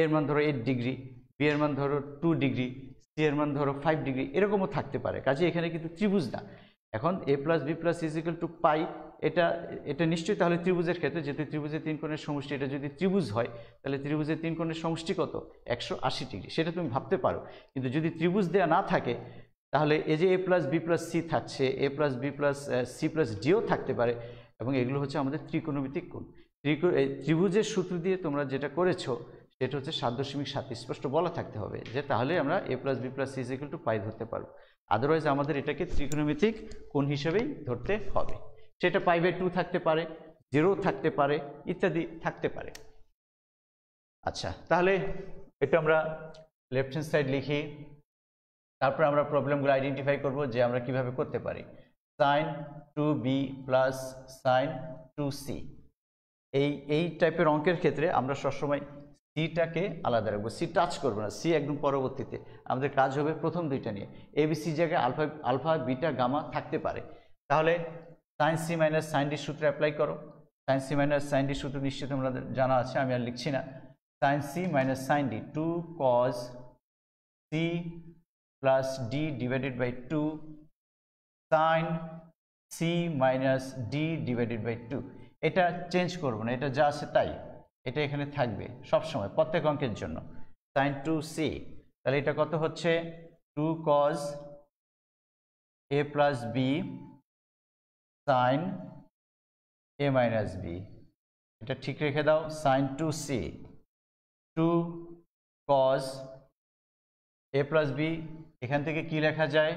এর মান ধরো 8 ডিগ্রি, b এর মান ধরো 2 ডিগ্রি, c এর মান ধরো 5 ডিগ্রি, এরকমও থাকতে পারে। কাজে এখানে কিন্তু ত্রিভুজ না। এখন a + b + c is equal to pi, এটা নিশ্চয়ই তাহলে ত্রিভুজের ক্ষেত্রে, যেহেতু ত্রিভুজের 3 কোণের সমষ্টি, এটা যদি ত্রিভুজ হয় তাহলে ত্রিভুজের 3 কোণের সমষ্টি কত? 180 ডিগ্রি। সেটা তুমি ভাবতে পারো। কিন্তু যদি ত্রিভুজ দেওয়া না থাকে তাহলে এই যে a + b + c থাকছে, a + b + c + dও থাকতে পারে, এবং এগুলো হচ্ছে আমাদের ত্রিকোণমিতিক কোণ। ত্রিভুজের সূত্র দিয়ে তোমরা যেটা করেছো সেটা হচ্ছে 7.7 স্পষ্ট বলা থাকতে হবে, যে তাহলে আমরা a + b + c is equal to pi ধরতে পারবো। আদারওয়াইজ আমাদের এটাকে ত্রিকোণমিতিক কোণ হিসেবেই ধরতে হবে। সেটা π/2 থাকতে পারে, 0 থাকতে পারে, ইত্যাদি থাকতে পারে। আচ্ছা, তাহলে এটা আমরা লেফট হ্যান্ড সাইড লিখি, তারপর আমরা প্রবলেমগুলো আইডেন্টিফাই করব যে আমরা কিভাবে করতে পারি। sin 2b plus sin 2c, এই টাইপের অঙ্কের ক্ষেত্রে আমরা সবসময় সিটাকে আলাদা রাখবো, সি টাচ করবো না, সি একদম পরবর্তীতে। আমাদের কাজ হবে প্রথম দুইটা নিয়ে। এবিসি জায়গায় আলফা বিটা গামা থাকতে পারে। তাহলে sin c minus sin d সূত্র অ্যাপ্লাই করো। sin c minus sin d সূত্র নিশ্চয়ই তোমরা জানা আছে, আমি আর লিখছি না। sin c minus sin d 2 cos c plus d divided by 2 sin c minus d divided by 2। এটা চেঞ্জ করবো না, এটা যা আছে তাই, এটা এখানে থাকবে সবসময় প্রত্যেক অঙ্কের জন্য। sin 2c, তাহলে এটা কত হচ্ছে? 2 cos A plus B sine A minus B, এটা ঠিক রেখে দাও। Sine 2c 2 cos A plus B, এখান থেকে কি লেখা যায়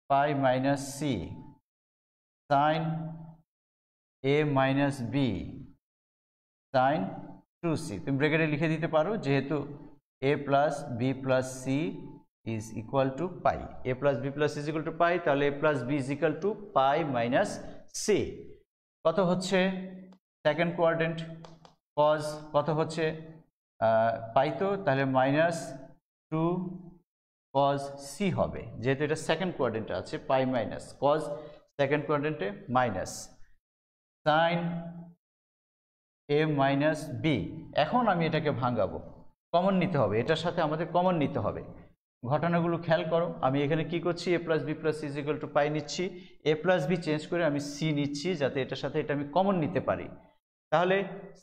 pi minus C sine A minus B sine 2c। তুমি ব্র্যাকেটে লিখে দিতে পারো, যেহেতু A plus B plus C is equal to pi, A plus B plus is equal to pi, তাহলে A plus B is equal to pi minus C. কত হচ্ছে সেকেন্ড কোয়াড্রেন্ট, কজ কত হচ্ছে পাই, তো তাহলে মাইনাস 2 কজ সি হবে, যেহেতু এটা সেকেন্ড কোয়াড্রেন্টে আছে। পাই মাইনাস কজ সেকেন্ড কোয়াড্রেন্টে minus sine A minus B. এখন আমি এটাকে ভাঙাবো, কমন নিতে হবে, এটার সাথে আমাদের কমন নিতে হবে। ঘটনাগুলো খেয়াল করো, আমি এখানে কি করছি, A plus B plus is equal to pi নিচ্ছি, এ প্লাস বি চেঞ্জ করে আমি সি নিচ্ছি, যাতে এটার সাথে এটা আমি কমন নিতে পারি। তাহলে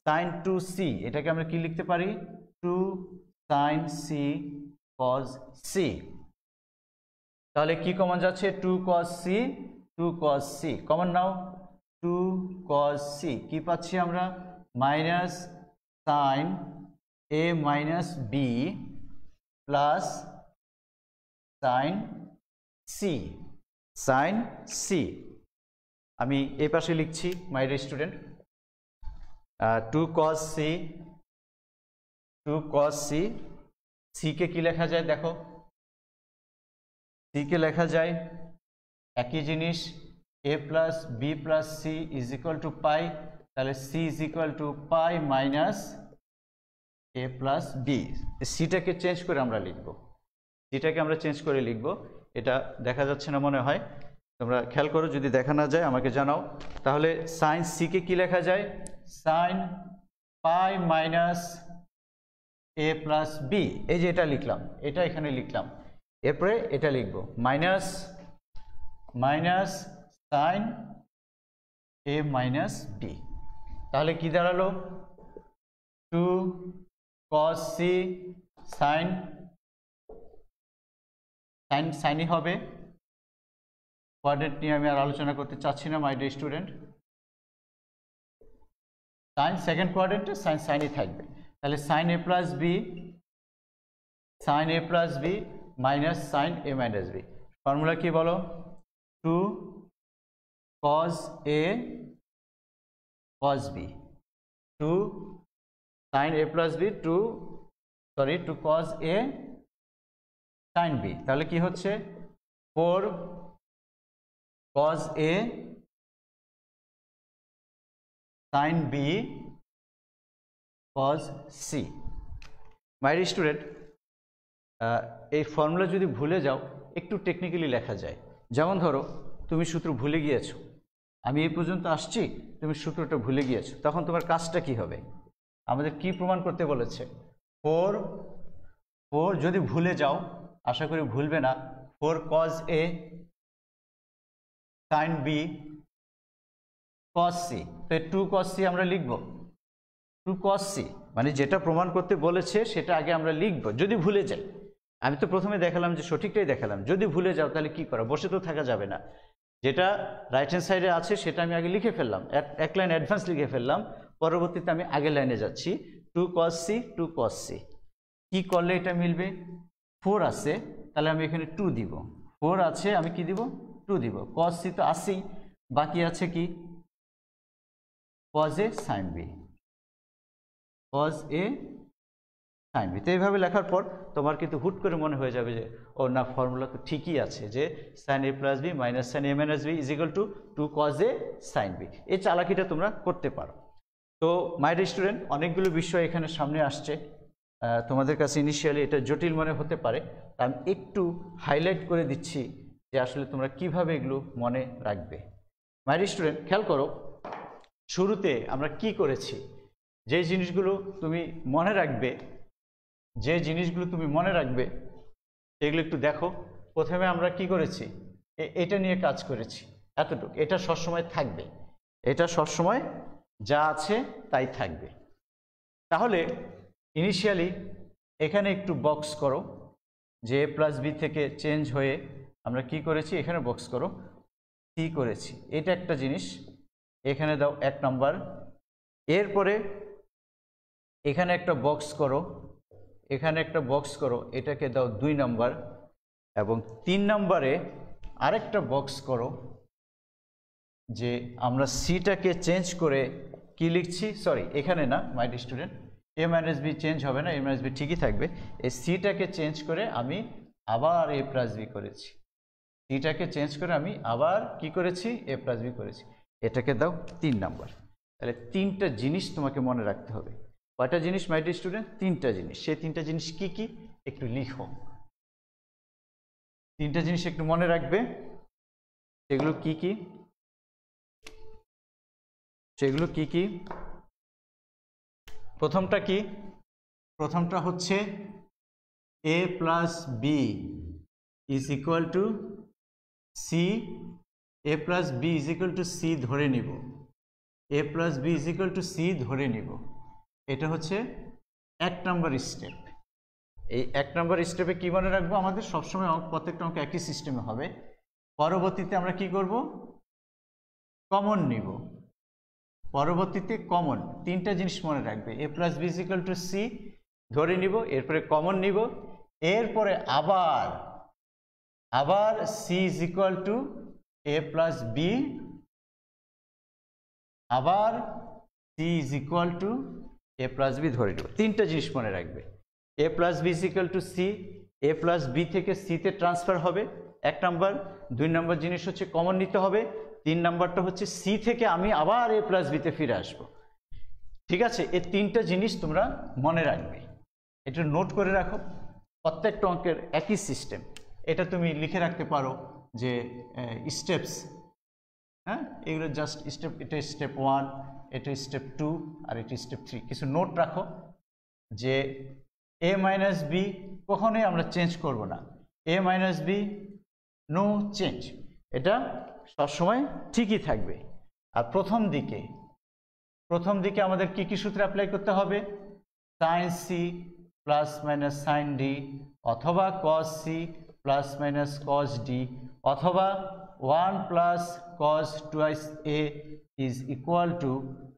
সাইন 2c, এটাকে আমরা কি লিখতে পারি, 2 সাইন সি কজ সি। তাহলে কি কমন যাচ্ছে, 2 cos C, 2 cos C common নাও, 2 কজ সি। কি পাচ্ছি আমরা, minus sine A minus B plus sine C, sine C. আমি এই পাশে লিখছি my dear student, 2 cos c, 2 cos c, c কে কি লেখা যায় দেখো, c কে লেখা যায় একই জিনিস, a plus B plus C is equal to pi, তাহলে c is equal to pi minus a plus B. সিটাকে চেঞ্জ করে আমরা লিখব, সিটাকে আমরা চেঞ্জ করে লিখব। এটা দেখা যাচ্ছে না মনে হয়, তোমরা খেয়াল করো, যদি দেখা না যায় আমাকে জানাও। তাহলে সাইন সি কে কি লেখা যায়, sine pi minus A plus B, এই যে এটা লিখলাম, এটা এখানে লিখলাম, এরপরে এটা লিখব minus minus sine A minus B. তাহলে কি দাঁড়ালো, 2 cos c সাইন সাইনই হবে। কোয়াড্রেন্ট নিয়ে আমি আর আলোচনা করতে চাচ্ছি না my dear student, sine second কোয়াড্রেন্টে সাইন সাইনই থাকবে। তাহলে sine A plus B, sine A plus B minus sine A minus B. Formula কি বলো, 2 cos a cos b, 2 sin a plus b, 2 cos a sin b। তাহলে কি হচ্ছে, 4 cos a sin b cos c। My dear student, এই ফর্মুলা যদি ভুলে যাও একটু টেকনিক্যালি লেখা যায়। যেমন ধরো তুমি সূত্র ভুলে গিয়েছো, আমি এই পর্যন্ত আসছি, তুমি সূত্রটা ভুলে গিয়েছো, তখন তোমার কাজটা কি হবে, আমাদের কি প্রমাণ করতে বলেছে, 4 যদি ভুলে যাও, আশা করি ভুলবে না, 4 cos a sin b cos c। তো 2 cos c আমরা লিখব, 2 cos c মানে যেটা প্রমাণ করতে বলেছে সেটা আগে আমরা লিখব, যদি ভুলে যাই। আমি তো প্রথমে দেখালাম যে সঠিকটাই দেখালাম, যদি ভুলে যাও তাহলে কি করা, বসে তো থাকা যাবে না, যেটা রাইট হ্যান্ড সাইডে আছে সেটা আমি আগে লিখে ফেললাম, এক লাইন অ্যাডভান্স লিখে ফেললাম, পরবর্তীতে আমি আগের লাইনে যাচ্ছি। 2 cos c 2 cos c কি করলে এটা মিলবে, 4 আছে তাহলে আমি এখানে 2 দিব, 4 আছে আমি কি দিব, 2 দিব, cos c তো আছেই, বাকি আছে কি cos a sin b, cos a sin b। তো এইভাবে লেখার পর তোমার কিন্তু হুট করে মনে হয়ে যাবে যে ও না, ফর্মুলা তো ঠিকই আছে, যে sin a plus B minus sin a minus B is equal to 2 cos a sin b। এই চালাকিটা তোমরা করতে পারো। তো মাই ডিয়ার স্টুডেন্ট, অনেকগুলো বিষয় এখানে সামনে আসছে, তোমাদের কাছে ইনিশিয়ালি এটা জটিল মনে হতে পারে, তা আমি একটু হাইলাইট করে দিচ্ছি যে আসলে তোমরা কিভাবে এগুলো মনে রাখবে। মাই ডিয়ার স্টুডেন্ট, খেয়াল করো, শুরুতে আমরা কি করেছি, যে জিনিসগুলো তুমি মনে রাখবে, যে জিনিসগুলো তুমি মনে রাখবে এগুলো একটু দেখো। প্রথমে আমরা কি করেছি, এটা নিয়ে কাজ করেছি, এতটুকু, এটা সবসময় থাকবে, এটা সবসময় যা আছে তাই থাকবে। তাহলে ইনিশিয়ালি এখানে একটু বক্স করো, যে এ প্লাস বি থেকে চেঞ্জ হয়ে আমরা কি করেছি, এখানে বক্স করো, সি করেছি, এটা একটা জিনিস, এখানে দাও 1 নাম্বার। এরপরে এখানে একটা বক্স করো, এখানে একটা বক্স করো, এটাকে দাও 2 নাম্বার, এবং 3 নাম্বারে আরেকটা বক্স করো, যে আমরা সিটাকে চেঞ্জ করে কি লিখছি, সরি এখানে না my dear student, A minus be change হবে না, এ মাইনাস বি ঠিকই থাকবে। এই সিটাকে চেঞ্জ করে আমি আবার এ প্লাস বি করেছি, সিটাকে চেঞ্জ করে আমি আবার কি করেছি, এ প্লাস বি করেছি, এটাকে দাও 3 নাম্বার। তাহলে 3টা জিনিস তোমাকে মনে রাখতে হবে। কয়টা জিনিস মাই ডিয়ার স্টুডেন্ট? 3টা জিনিস। সেই 3টা জিনিস কি কি একটু লিখো, 3টা জিনিস একটু মনে রাখবে। সেগুলো কি কি? সেগুলো কি কি? প্রথমটা কি? প্রথমটা হচ্ছে A plus B is equal to C, A plus B is equal to C ধরে নিব, A plus B is equal to C ধরে নিব। এটা হচ্ছে 1 নম্বর স্টেপ। এই 1 নম্বর স্টেপে কি মনে রাখবো, আমাদের সবসময় প্রত্যেকটা অঙ্ক একই সিস্টেমে হবে। পরবর্তীতে আমরা কি করব, কমন নিব, পরবর্তীতে কমন 3টা জিনিস মনে রাখবে, A plus B is equal to C ধরে নিব, এরপরে কমন নিব, এরপরে আবার C is equal to A plus B, আবার C is equal to A plus B ধরে নিব। 3টা জিনিস মনে রাখবে, A plus B is equal to C, A plus B থেকে সিতে ট্রান্সফার হবে 1 নাম্বার, 2 নম্বর জিনিস হচ্ছে কমন নিতে হবে, 3 নাম্বারটা হচ্ছে সি থেকে আমি আবার এ প্লাস বিতে ফিরে আসবো। ঠিক আছে, এই 3টা জিনিস তোমরা মনে রাখবে, এটা নোট করে রাখো। প্রত্যেকটা অঙ্কের একই সিস্টেম, এটা তুমি লিখে রাখতে পারো যে স্টেপস, হ্যাঁ, এগুলো জাস্ট স্টেপ, এটা স্টেপ 1, এটা স্টেপ 2, আর এটা স্টেপ 3। কিছু নোট রাখো যে এ মাইনাস বি কখনোই আমরা চেঞ্জ করব না, এ মাইনাস বি নো চেঞ্জ, এটা সবসময় ঠিকই থাকবে। আর প্রথম দিকে আমাদের কি কি সূত্র অ্যাপ্লাই করতে হবে, sine C plus minus sine D, অথবা cos C plus minus cos D, অথবা 1 plus cos twice A is equal to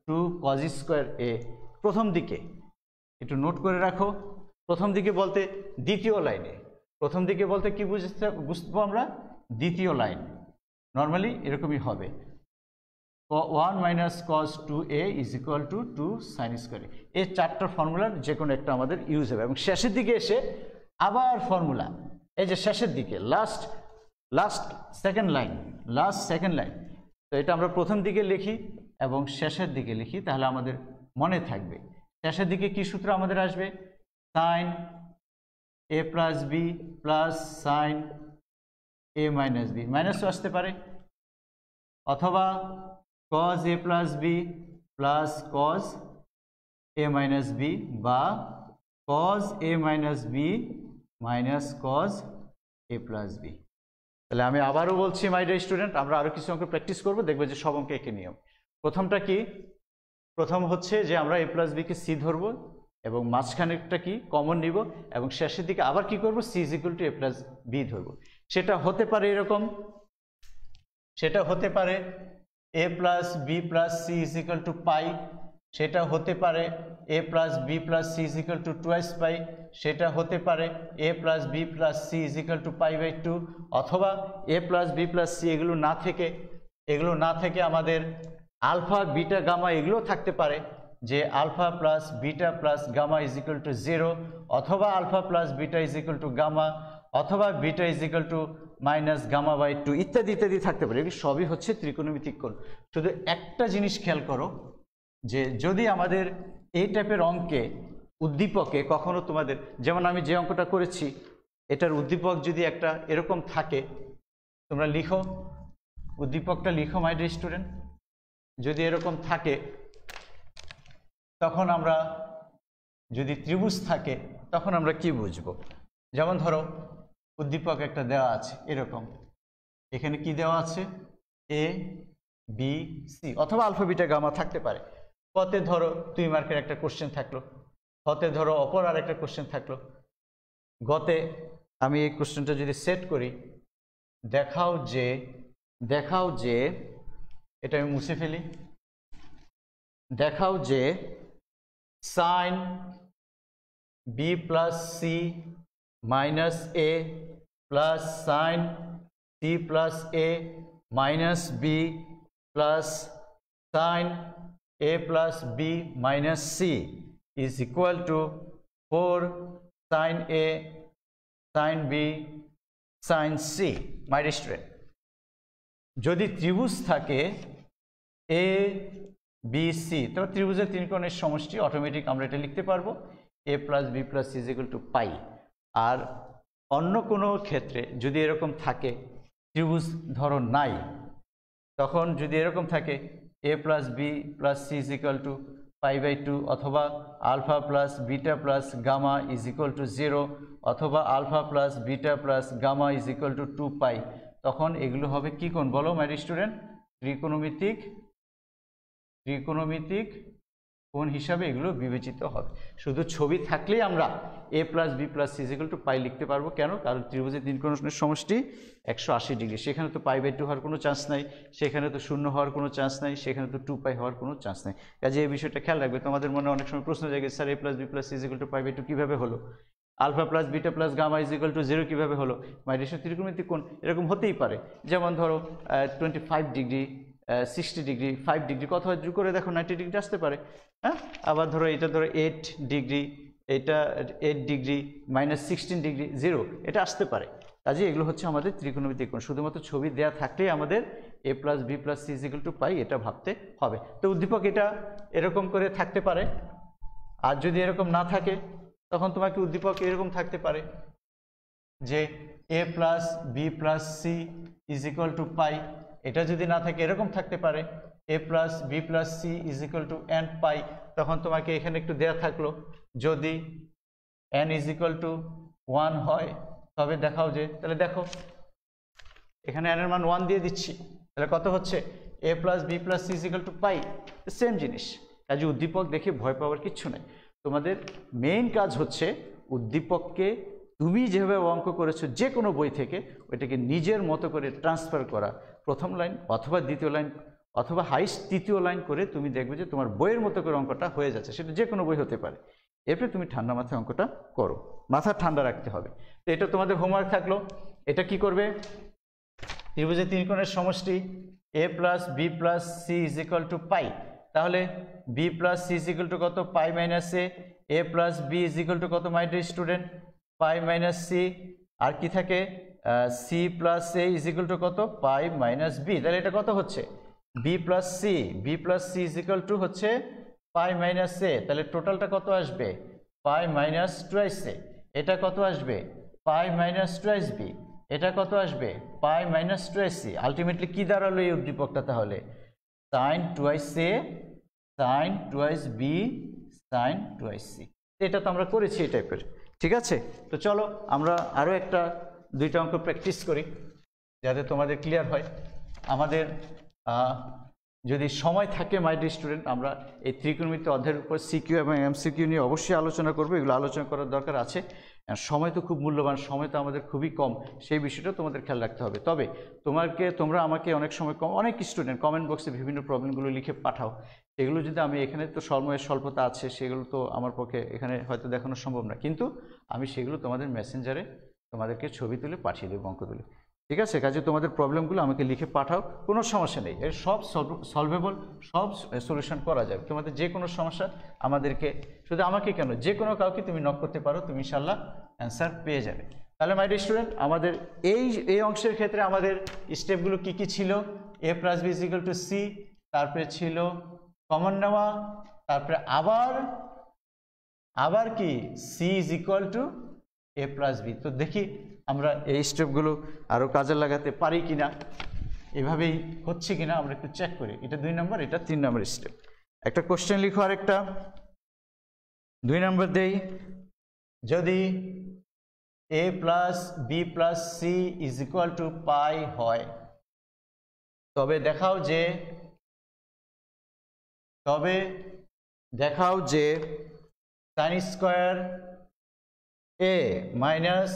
2 cos square A. প্রথম দিকে একটু নোট করে রাখো। প্রথম দিকে বলতে দ্বিতীয় লাইনে, প্রথম দিকে বলতে কি বুঝবো আমরা, দ্বিতীয় লাইন নর্মালি এরকমই হবে, 1 minus cos 2a is equal to 2 sine square. এই 4টার ফর্মুলার যে কোনো একটা আমাদের ইউজ হবে, এবং শেষের দিকে এসে আবার ফর্মুলা, এই যে শেষের দিকে লাস্ট সেকেন্ড লাইন, তো এটা আমরা প্রথম দিকে লিখি এবং শেষের দিকে লিখি, তাহলে আমাদের মনে থাকবে। শেষের দিকে কি সূত্র আমাদের আসবে, sine A plus B plus sine A minus B, মাইনাসও আসতে পারে, অথবা cos a plus B plus cos a minus B, বা cos a minus B minus cos a plus B. তাহলে আমি আবারও বলছি মাই ডিয়ার স্টুডেন্ট, আমরা আরও কিছু অঙ্ক প্র্যাকটিস করবো, দেখবে যে সব অঙ্কে একই নিয়ম। প্রথমটা কি, প্রথম হচ্ছে যে আমরা এ প্লাস বিকে সি ধরবো, এবং মাঝখানেরটা কি কমন নিব, এবং শেষের দিকে আবার কি করব, C is equal to A plus B ধরবো। সেটা হতে পারে এরকম, সেটা হতে পারে A plus B plus C is equal to pi, সেটা হতে পারে A plus B plus C is equal to twice pi, সেটা হতে পারে A plus B plus C is equal to pi by 2, অথবা A plus B plus C এগুলো না থেকে আমাদের আলফা বিটা গামা এগুলো থাকতে পারে, যে alpha plus beta plus gamma is equal to 0, অথবা alpha plus beta is equal to gamma, অথবা beta is equal to minus gamma by 2, ইত্যাদি ইত্যাদি থাকতে পারে। এগুলি সবই হচ্ছে ত্রিকোণমিতিক কোণ। শুধু একটা জিনিস খেয়াল করো, যে যদি আমাদের এই টাইপের অঙ্কে উদ্দীপকে কখনো তোমাদের, যেমন আমি যে অঙ্কটা করেছি, এটার উদ্দীপক যদি একটা এরকম থাকে, তোমরা লিখো, উদ্দীপকটা লিখো মাই ডিয়ার স্টুডেন্ট। যদি এরকম থাকে, তখন আমরা, যদি ত্রিভুজ থাকে তখন আমরা কি বুঝবো, যেমন ধরো উদ্দীপক একটা দেওয়া আছে এরকম, এখানে কি দেওয়া আছে, এ বি সি, অথবা আলফা বিটা গামা থাকতে পারে। কতে ধরো 2 মার্কের একটা কোশ্চেন থাকলো, হতে ধরো অপর আর একটা কোশ্চেন থাকলো, গতে আমি এই কোশ্চেনটা যদি সেট করি, দেখাও যে এটা আমি মুছে ফেলি। দেখাও যে sine B plus C minus A plus sine C plus A minus B plus sine a plus b minus c is equal to 4 sin a sin b sin c. My dear student, যদি ত্রিভুজ থাকে a b c তবে ত্রিভুজের তিন কোণের সমষ্টি অটোমেটিক আমরা এটা লিখতে পারবো a plus b plus c is equal to পাই। আর অন্য কোনো ক্ষেত্রে যদি এরকম থাকে ত্রিভুজ ধরো নাই, তখন যদি এরকম থাকে a plus b plus c is equal to pi by 2 অথবা alpha plus beta plus gamma is equal to 0 অথবা alpha plus beta plus gamma is equal to 2 pi, তখন এগুলো হবে কি কোণ বলো মাই ডিয়ার স্টুডেন্ট? ত্রিকোণমিতিক কোণ হিসাবে এগুলো বিবেচিত হবে। শুধু ছবি থাকলেই আমরা a plus b plus c is equal to পাই লিখতে পারবো। কেন? কারণ ত্রিভুজের তিন কোণের সমষ্টি 180 ডিগ্রি, সেখানে তো পাই বাই 2 হওয়ার কোনো চান্স নাই, সেখানে তো 0 হওয়ার কোনো চান্স নাই, সেখানে তো 2 পাই হওয়ার কোনো চান্স নাই। কাজে এই বিষয়টা খেয়াল রাখবে। তোমাদের মনে অনেক সময় প্রশ্ন জাগে, sir a plus b plus c is equal to pi by 2 কীভাবে হলো, alpha plus beta plus gamma is equal to 0 কীভাবে হলো? মাই ডিয়ার ত্রিকোণমিতিক কোণ এরকম হতেই পারে। যেমন ধরো 25 ডিগ্রি 60 ডিগ্রি 5 ডিগ্রি কত হয় যোগ করে দেখো 90 ডিগ্রি আসতে পারে। হ্যাঁ, আবার ধরো এটা ধরো 8 ডিগ্রি, এটা 8 ডিগ্রি মাইনাস 16 ডিগ্রি 0 এটা আসতে পারে। কাজে এগুলো হচ্ছে আমাদের ত্রিকোণমিতিক কোণ। শুধুমাত্র ছবি দেওয়া থাকলেই আমাদের a plus B plus C is equal to pi এটা ভাবতে হবে। তো উদ্দীপক এটা এরকম করে থাকতে পারে, আর যদি এরকম না থাকে তখন তোমাকে উদ্দীপক এরকম থাকতে পারে যে a plus B plus C is equal to pi. এটা যদি না থাকে এরকম থাকতে পারে a plus B plus C is equal to n pi. তখন তোমাকে এখানে একটু দেয়া থাকলো যদি n ইজ ইকুয়াল টু 1 হয় তবে দেখাও যে, তাহলে দেখো এখানে n এর মান 1 দিয়ে দিচ্ছি, তাহলে কত হচ্ছে a plus B plus C is equal to pi, same জিনিস। কাজে উদ্দীপক দেখে ভয় পাওয়ার কিচ্ছু নেই। তোমাদের মেইন কাজ হচ্ছে উদ্দীপককে তুমি যেভাবে অঙ্ক করেছো যে কোনো বই থেকে ওইটাকে নিজের মতো করে ট্রান্সফার করা, প্রথম লাইন অথবা দ্বিতীয় লাইন অথবা হাইস্ট তৃতীয় লাইন করে তুমি দেখবে যে তোমার বইয়ের মতো করে অঙ্কটা হয়ে যাচ্ছে। সেটা যে কোনো বই হতে পারে। এরপরে তুমি ঠান্ডা মাথায় অঙ্কটা করো, মাথা ঠান্ডা রাখতে হবে। তো এটা তোমাদের হোমওয়ার্ক থাকলো। এটা কি করবে? ত্রিভুজের তিন কোণের সমষ্টি a plus B plus C is equal to pi. তাহলে B plus C is equal to কত? Pi minus A plus B is equal to কত my dear student? Pi minus C. আর কি থাকে? C plus A is equal to কত? Pi minus B. তাহলে এটা কত হচ্ছে? B plus C is equal to হচ্ছে পাই মাইনাস এ। তাহলে টোটালটা কত আসবে? পাই মাইনাস টুয়াইস এ। এটা কত আসবে? Pi minus twice B. এটা কত আসবে? Pi minus twice C. Ultimately কি দাঁড়ালো এই উদ্দীপকটা? তাহলে sine twice A sine twice B sine twice C. এটা তো আমরা করেছি এই টাইপের, ঠিক আছে? তো চলো আমরা আরও দুইটা অঙ্ক প্র্যাকটিস করি যাতে তোমাদের ক্লিয়ার হয়। আমাদের যদি সময় থাকে মাই ডিয়ার স্টুডেন্ট, আমরা এই ত্রিকোণমিতি অধ্যায়ের উপর সিকিউ এবং এমসিকিউ নিয়ে অবশ্যই আলোচনা করবো। এগুলো আলোচনা করার দরকার আছে। সময় তো খুব মূল্যবান, সময় তো আমাদের খুবই কম, সেই বিষয়টা তোমাদের খেয়াল রাখতে হবে। তবে তোমরা আমাকে অনেক সময় অনেক স্টুডেন্ট কমেন্ট বক্সে বিভিন্ন প্রবলেমগুলো লিখে পাঠাও। সেগুলো যদি আমি এখানে তো সময়ের স্বল্পতা আছে, সেগুলো তো আমার পক্ষে এখানে হয়তো দেখানো সম্ভব না, কিন্তু আমি সেগুলো তোমাদের মেসেঞ্জারে তোমাদেরকে ছবি তুলে পাঠিয়ে দেবো, অঙ্ক তুলে, ঠিক আছে? কাজে তোমাদের প্রবলেমগুলো আমাকে লিখে পাঠাও, কোনো সমস্যা নেই। এর সব সলভেবল, সব সলিউশন করা যাবে। তোমাদের যে কোনো সমস্যা আমাদেরকে, শুধু আমাকে কেন, যে কোনো কাউকে তুমি নক করতে পারো, তুমি ইনশাল্লাহ অ্যান্সার পেয়ে যাবে। তাহলে মাই ডিয়ার স্টুডেন্ট, আমাদের এই অংশের ক্ষেত্রে আমাদের স্টেপগুলো কি কি ছিল? a plus B is equal to C, তারপরে ছিল কমন নেওয়া, তারপরে আবার কি C is equal to a plus B. তো দেখি আমরা এই স্টেপগুলো আরও কাজে লাগাতে পারি কিনা, এভাবেই হচ্ছে কিনা আমরা একটু চেক করি। এটা 2 নম্বর, এটা 3 নম্বর স্টেপ। একটা কোশ্চেন লিখো, আরেকটা 2 নম্বর দেই। যদি a plus B plus C is equal to pi হয় তবে দেখাও যে sine square A minus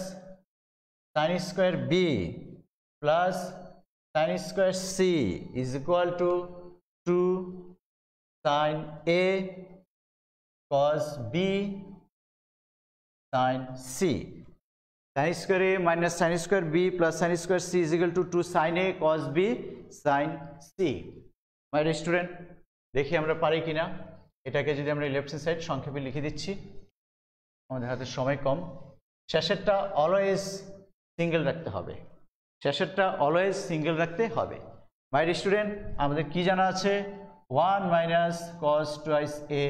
sine square B plus sine square C is equal to 2 sine A cos B sine C. Sine square A minus sine square B plus sine square C is equal to 2 sine A cos B sine C. My student, দেখি আমরা পারি কিনা। এটাকে যদি আমরা লেফট হ্যান্ড সাইড সংক্ষেপে লিখে দিচ্ছি, আমাদের হাতে সময় কম। শেষেরটা অলওয়েজ সিঙ্গেল রাখতে হবে, শেষেরটা অলওয়েজ সিঙ্গেল রাখতে হবে। মাই স্টুডেন্ট, আমাদের কি জানা আছে? 1 minus cos twice A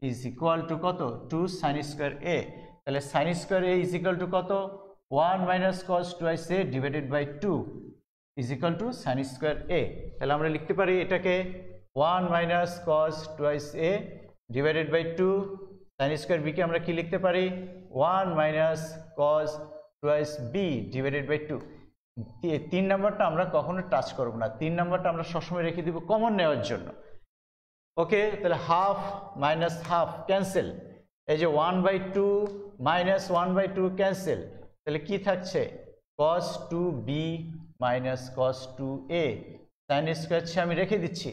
is equal to কত? 2 সাইন স্কোয়ার এ। তাহলে sine square A is equal to কত? 1 minus cos twice A divided by 2 is equal to sine square A. তাহলে আমরা লিখতে পারি এটাকে 1 minus cos twice A divided by 2 sine square B কে আমরা কি লিখতে পারি? 1 minus cos twice B divided by 2। 3 নম্বরটা আমরা কখনো টাচ করব না, 3 নম্বরটা আমরা সবসময় রেখে দিব কমন নেওয়ার জন্য। ওকে, তাহলে হাফ মাইনাস হাফ ক্যান্সেল, এই যে 1/2 মাইনাস 1/2 ক্যান্সেল, তাহলে কি থাকছে? cos 2b minus cos 2a sine square আমি রেখে দিচ্ছি।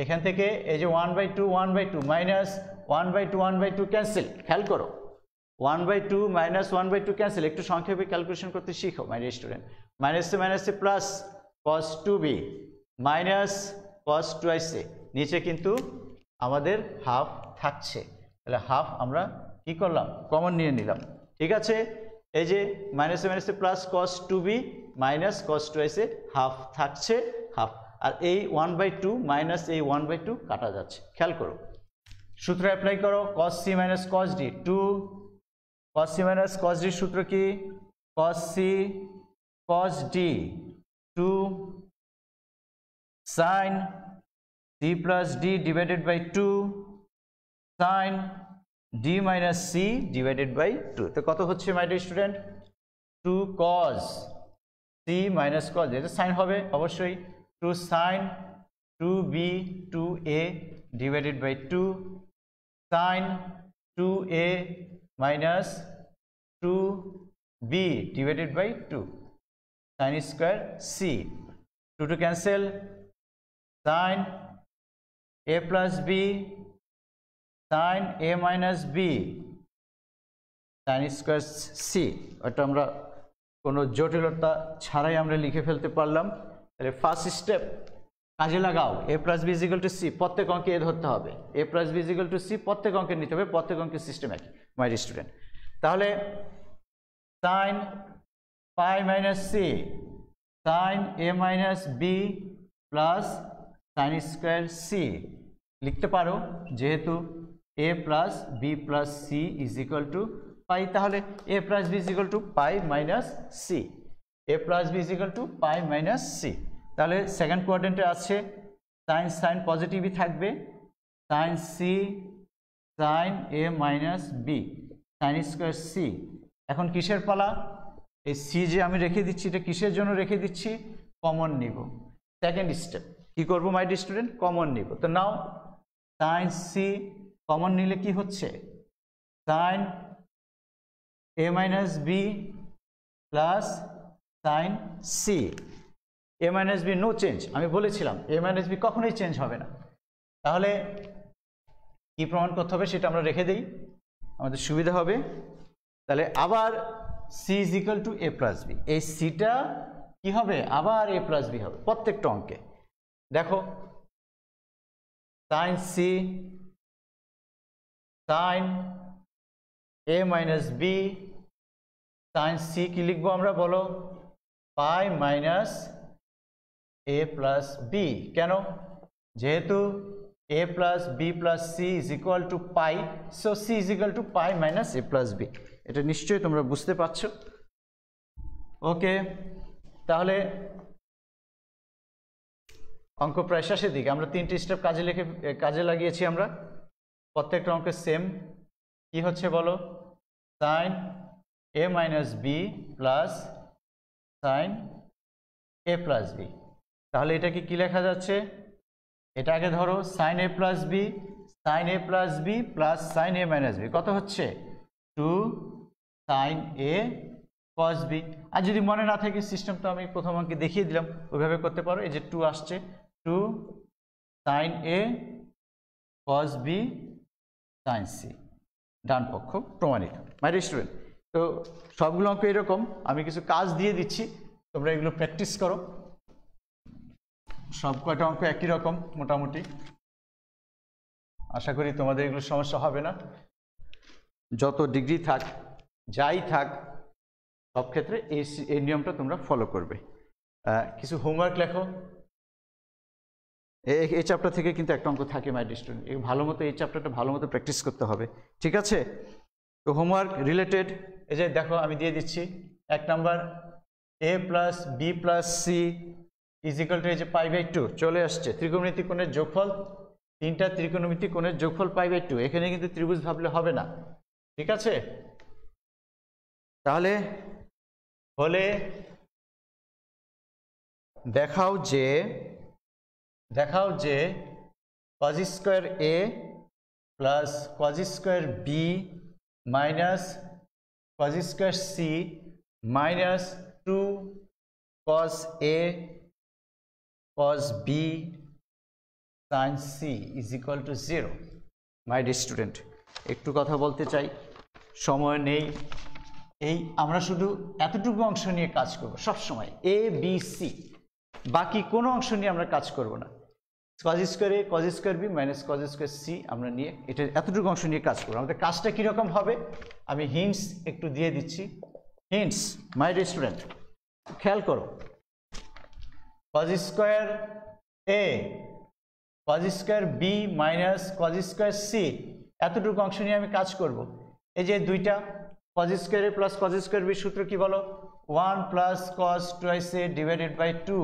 এখান থেকে এই যে 1/2 মাইনাস 1/2 ক্যান্সেল, খেয়াল করো 1/2 মাইনাস 1/2 ক্যান্সেল। একটু সংক্ষেপে ক্যালকুলেশন করতে শিখো মাই স্টুডেন্ট। মাইনাসে মাইনাসে plus cos 2b minus cos 2a, নিচে কিন্তু আমাদের হাফ থাকছে, তাহলে হাফ আমরা কি করলাম? কমন নিয়ে নিলাম। ঠিক আছে, এই যে মাইনাসে মাইনাসে plus cos 2b minus cos 2a, half থাকছে হাফ, আর এই 1/2 মাইনাস এই 1/2 কাটা যাচ্ছে, খেয়াল করো। সূত্র অ্যাপ্লাই করো, cos c minus cos d 2 cos c minus cos d সূত্র কি? cos c cos d 2 sin c plus d divided by 2 sin d minus c divided by 2। তো কত হচ্ছে my dear student? 2 cos c minus cos, এটা সাইন হবে অবশ্যই, 2 sin 2b 2a divided by 2 sin 2a minus 2b divided by 2 sin square c, 2 to cancel, sin a plus b sin a minus b sin square c। ওটা আমরা কোনো জটিলতা ছাড়াই আমরা লিখে ফেলতে পারলাম। তাহলে ফার্স্ট স্টেপ কাজে লাগাও, a plus b is equal to c, প্রত্যেক অঙ্কে এ ধরতে হবে, a plus b is equal to c প্রত্যেক অঙ্কে নিতে হবে, প্রত্যেক অঙ্কের সিস্টেম একই মাই স্টুডেন্ট। তাহলে sin pi minus c sin a minus b plus sin square c লিখতে পারো, যেহেতু a plus b plus c is equal to pi, তাহলে a plus b is equal to pi minus c, a plus b is equal to pi minus c। তাহলে সেকেন্ড কোয়াড্রেন্টে আছে sin পজিটিভই থাকবে, sin c sin a minus b sin square c। এখন কিসের পালা? এই c যে আমি রেখে দিচ্ছি, এটা কিসের জন্য রেখে দিচ্ছি? কমন নিব। সেকেন্ড স্টেপ কি করব মাই ডিয়ার স্টুডেন্ট? কমন নিব। তো নাও sin c কমন নিলে কি হচ্ছে? sin a minus b plus sin c, a minus b no change, আমি বলেছিলাম a minus b কখনোই চেঞ্জ হবে না। তাহলে কি প্রমাণ করতে হবে সেটা আমরা রেখে দেই, আমাদের সুবিধা হবে। তাহলে আবার c is equal to a plus b, এই cটা কি হবে? আবার a plus b হবে প্রত্যেকটা অঙ্কে। দেখো sin c sin a minus b sin c কি লিখবো আমরা বলো? pi minus a plus b। কেন? যেহেতু a plus b plus c is equal to pi, so c is equal to pi minus a plus b। এটা নিশ্চয়ই তোমরা বুঝতে পারছো। ওকে, তাহলে অঙ্ক প্রায় শেষের দিকে, আমরা 3টে স্টেপ কাজে লাগিয়েছি আমরা, প্রত্যেকটা অঙ্কের সেম কি হচ্ছে বলো? sin a minus b plus sin a plus b। তাহলে এটাকে কি লেখা যাচ্ছে? এটা আগে ধরো sin a plus b sin a plus b plus sin a minus b, কত হচ্ছে? 2 sin a কস বি। আর যদি মনে না থাকে সিস্টেম তো আমি প্রথম অঙ্কে দেখিয়ে দিলাম, ওইভাবে করতে পারো। এই যে 2 আসছে, 2 sine A cos B sine C, ডান পক্ষ প্রমাণিত। মাই স্টুডেন্ট, তো সবগুলো অঙ্ক এরকম, আমি কিছু কাজ দিয়ে দিচ্ছি, তোমরা এগুলো প্র্যাকটিস করো। সব কয়টা অঙ্ক একই রকম মোটামুটি, আশা করি তোমাদের এগুলো সমস্যা হবে না। যত ডিগ্রি থাক যাই থাক সব ক্ষেত্রে এই নিয়মটা তোমরা ফলো করবে। কিছু হোমওয়ার্ক লেখো। এই চ্যাপ্টার থেকে কিন্তু একটা অঙ্ক থাকে মাই স্টুডেন্ট, ভালো মতো এই চ্যাপ্টারটা ভালো মতো প্র্যাকটিস করতে হবে, ঠিক আছে? তো হোমওয়ার্ক রিলেটেড এই যে দেখো আমি দিয়ে দিচ্ছি। 1 number, a plus B plus C is equal to, এই যে π/2 চলে আসছে। ত্রিকোণমিতিক কোণের যোগফল, 3টা ত্রিকোণমিতিক কোণের যোগফল π/2। এখানে কিন্তু ত্রিভুজ ভাবলে হবে না, ঠিক আছে? তাহলে হলে দেখাও যে cos square a plus cos square b minus cos square c minus 2 cos a cos b sin c is equal to 0। My dear student, একটু কথা বলতে চাই, সময় নেই। এই আমরা শুধু এতটুকু অংশ নিয়ে কাজ করব সব সময়, a b c, বাকি কোনো অংশ নিয়ে আমরা কাজ করব না। cos square a cos square b minus cos square c আমরা নিয়ে এটা এতটুকু অংশ নিয়ে কাজ করব। আমাদের কাজটা কীরকম হবে আমি হিন্টস একটু দিয়ে দিচ্ছি। হিন্টস মাই ডিয়ার স্টুডেন্ট, খেয়াল করো। cos square a cos square b minus cos square c, এতটুকু অংশ নিয়ে আমি কাজ করব। এই যে দুইটা cos square a plus cos square b সূত্র কি বলো? 1 plus cos twice a divided by 2,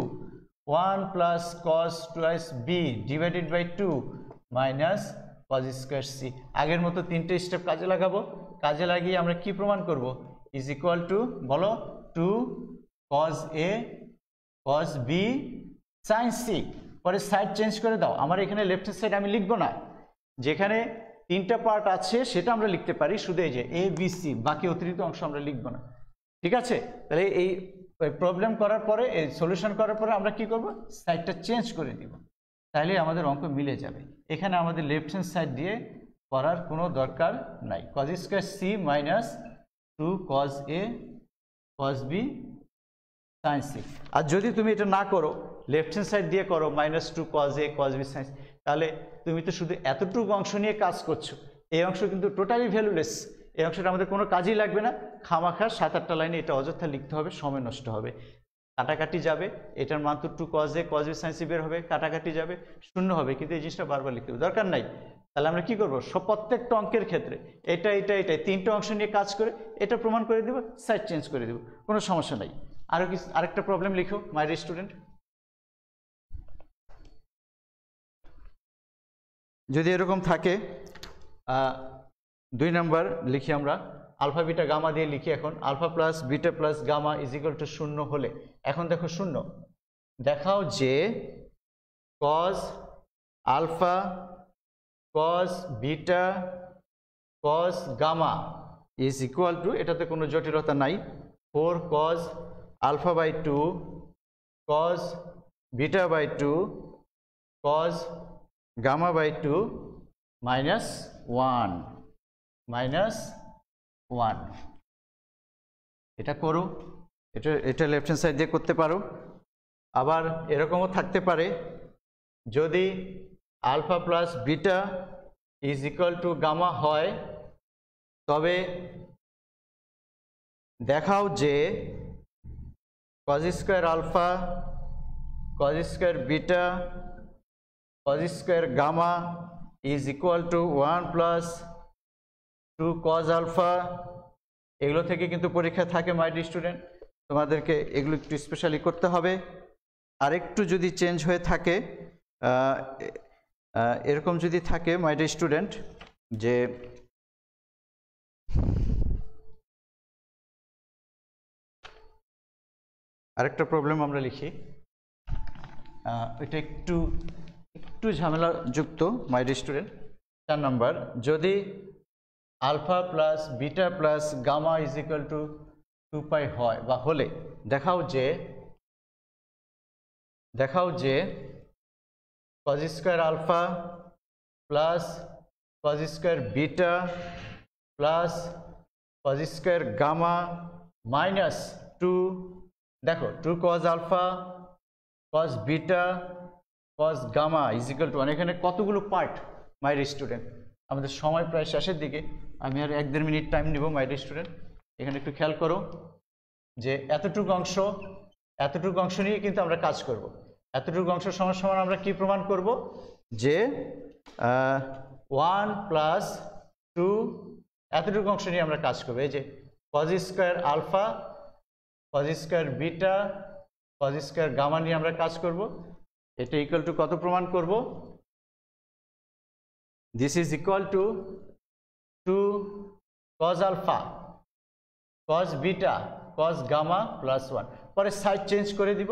1 plus cos twice b divided by 2 minus cos square c। আগের মতো 3টে স্টেপ কাজে লাগাবো, কাজে লাগিয়ে আমরা কি প্রমাণ করব? ইজ ইকুয়াল টু বলো 2 cos a cos b sin c। পরে সাইড চেঞ্জ করে দাও, আমার এখানে লেফট হ্যান্ড সাইড আমি লিখবো না, যেখানে 3টা পার্ট আছে সেটা আমরা লিখতে পারি, শুধু এই যে a b c, বাকি অতিরিক্ত অংশ আমরা লিখবো না, ঠিক আছে? তাহলে এই প্রবলেম করার পরে, এই সলিউশন করার পরে আমরা কি করব? সাইডটা চেঞ্জ করে দিব, তাহলে আমাদের অঙ্ক মিলে যাবে। এখানে আমাদের লেফট হ্যান্ড সাইড দিয়ে করার কোনো দরকার নাই। cos square c minus 2 cos a cos b sin c। আর যদি তুমি এটা না করো, লেফট হ্যান্ড সাইড দিয়ে করো minus 2 cos a cos b sin c, তাহলে তুমি তো শুধু এতটুকু অংশ নিয়ে কাজ করছো। এই অংশ কিন্তু টোটালি ভ্যালুলেস, এই অংশটা আমাদের কোনো কাজেই লাগবে না। খামাখা 7-8টা লাইনে এটা অযথা লিখতে হবে, সময় নষ্ট হবে, কাটাকাটি যাবে। এটার মান তো 2 cos a cos b sin c বের হবে, কাটাকাটি যাবে, শূন্য হবে, কিন্তু এই জিনিসটা বারবার লিখতে হবে, দরকার নাই। তাহলে আমরা কি করব? প্রত্যেকটা অঙ্কের ক্ষেত্রে এটাই 3টে অংশ নিয়ে কাজ করে এটা প্রমাণ করে দেব, সাইড চেঞ্জ করে দেব, কোনো সমস্যা নাই। আরেকটা প্রবলেম লিখো মাই ডিয়ার স্টুডেন্ট। যদি এরকম থাকে 2 নাম্বার লিখি আমরা, আলফা বিটা গামা দিয়ে লিখি। এখন alpha plus beta plus gamma is equal to 0 হলে, এখন দেখো 0, দেখাও যে cos alpha cos beta cos gamma is equal to, এটাতে কোনো জটিলতা নাই, 4 cos alpha by 2 cos beta by 2 cos gamma by 2 minus 1 এটা করো। এটা লেফট হ্যান্ড সাইড দিয়ে করতে পারো। আবার এরকমও থাকতে পারে, যদি alpha plus beta is equal to gamma হয়, তবে দেখাও যে cos square alpha cos square beta cos square gamma is equal to 1 plus 2 cos alpha. এগুলো থেকে কিন্তু পরীক্ষা থাকে মাই ডিয়ার স্টুডেন্ট, তোমাদেরকে এগুলো একটু স্পেশালি করতে হবে। আরেকটু যদি চেঞ্জ হয়ে থাকে, এরকম যদি থাকে মাই ডিয়ার স্টুডেন্ট, যে আরেকটা প্রবলেম আমরা লিখি, এটা একটু ঝামেলাযুক্ত মাই ডিয়ার স্টুডেন্ট। 4 নাম্বার, যদি alpha plus beta plus gamma is equal to 2 pi হয় বা হলে দেখাও যে cos square alpha plus cos square beta plus cos square gamma minus 2 দেখো 2 cos alpha cos beta cos gamma is equal to 1। এখানে কতগুলো পার্ট মাই স্টুডেন্ট? আমাদের সময় প্রায় শেষের দিকে, আমি আর 1-1.5 মিনিট টাইম নিব মাই স্টুডেন্ট। এখানে একটু খেয়াল করো যে এতটুকু অংশ নিয়ে কিন্তু আমরা কাজ করব। এতটুকু অংশ সমান আমরা কি প্রমাণ করব? যে 1 প্লাস 2 এতটুকু অংশ নিয়ে আমরা কাজ করব। এই যে cos square alpha cos square beta cos square gamma নিয়ে আমরা কাজ করব। এটা ইকুয়াল টু কত প্রমাণ করব? This is equal to 2 cos alpha cos beta cos gamma plus 1। পরে সাইড চেঞ্জ করে দিব।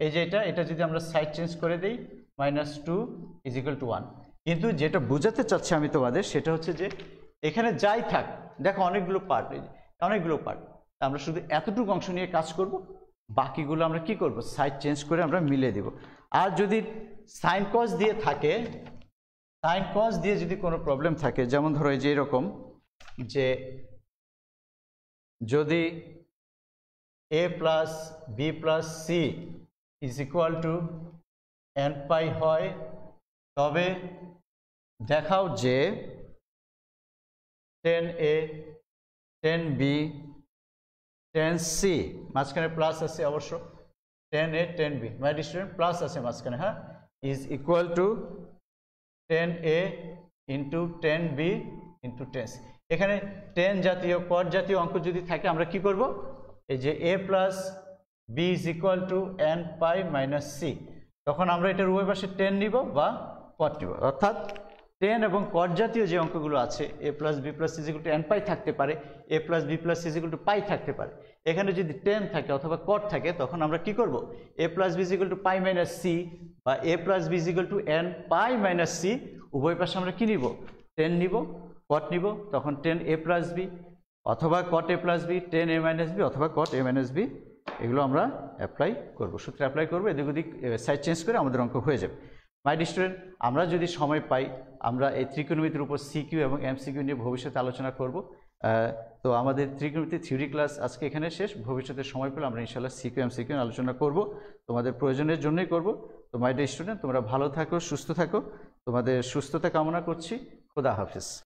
এই যে এটা যদি আমরা সাইড চেঞ্জ করে দেই -2 ইজ ইকুয়াল টু 1। কিন্তু যেটা বোঝাতে চাচ্ছি আমি তোমাদের সেটা হচ্ছে যে এখানে যাই থাক, দেখো অনেকগুলো পার্ট, আমরা শুধু এতটুকু অংশ নিয়ে কাজ করব, বাকিগুলো আমরা কি করব? সাইড চেঞ্জ করে আমরা মিলিয়ে দিব। আর যদি সাইন কস দিয়ে থাকে, সাইন কস দিয়ে যদি কোনো প্রবলেম থাকে, যেমন ধরো এই যে এরকম, যে যদি a plus B plus C is equal to n pi হয়, তবে দেখাও যে 10a 10b 10c মাঝখানে প্লাস আছে অবশ্য, 10a 10b my student plus আছে মাঝখানে, হ্যাঁ, is equal two 10a into 10b into 10c। এখানে 10 জাতীয় কট জাতীয় অঙ্ক যদি থাকে আমরা কি করব? এই যে a plus B is equal to n pi minus C, তখন আমরা এটার উভয় পাশে 10 নিব বা কট নিব। অর্থাৎ 10 এবং কট জাতীয় যে অঙ্কগুলো আছে a plus B plus C is equal to n pi থাকতে পারে, a plus B plus C is equal to pi থাকতে পারে। এখানে যদি 10 থাকে অথবা কট থাকে তখন আমরা কি করব? a plus B is equal to pi minus C বা a plus B is equal to n pi minus C, উভয় পাশে আমরা কি নিব? 10 নিব, কট নিব, তখন 10a প্লাস বি অথবা cot a plus B, 10a minus B অথবা কট a মাইনাস বি, এগুলো আমরা অ্যাপ্লাই করব, সূত্রে অ্যাপ্লাই করব। এদিক ওদিক সাইড চেঞ্জ করে আমাদের অঙ্ক হয়ে যাবে। মাই স্টুডেন্ট, আমরা যদি সময় পাই আমরা এই ত্রিকোণমিতির উপর সিকিউ এবং এমসিকিউ নিয়ে ভবিষ্যতে আলোচনা করব। তো আমাদের ত্রিকোণমিতি থিওরি ক্লাস আজকে এখানে শেষ। ভবিষ্যতে সময় পেলে আমরা ইনশাআল্লাহ সিকিউ এমসিকিউ আলোচনা করব, তোমাদের প্রয়োজনের জন্যই করব। তো মাই স্টুডেন্ট, তোমরা ভালো থাকো, সুস্থ থাকো, তোমাদের সুস্থতা কামনা করছি। খোদা হাফেজ।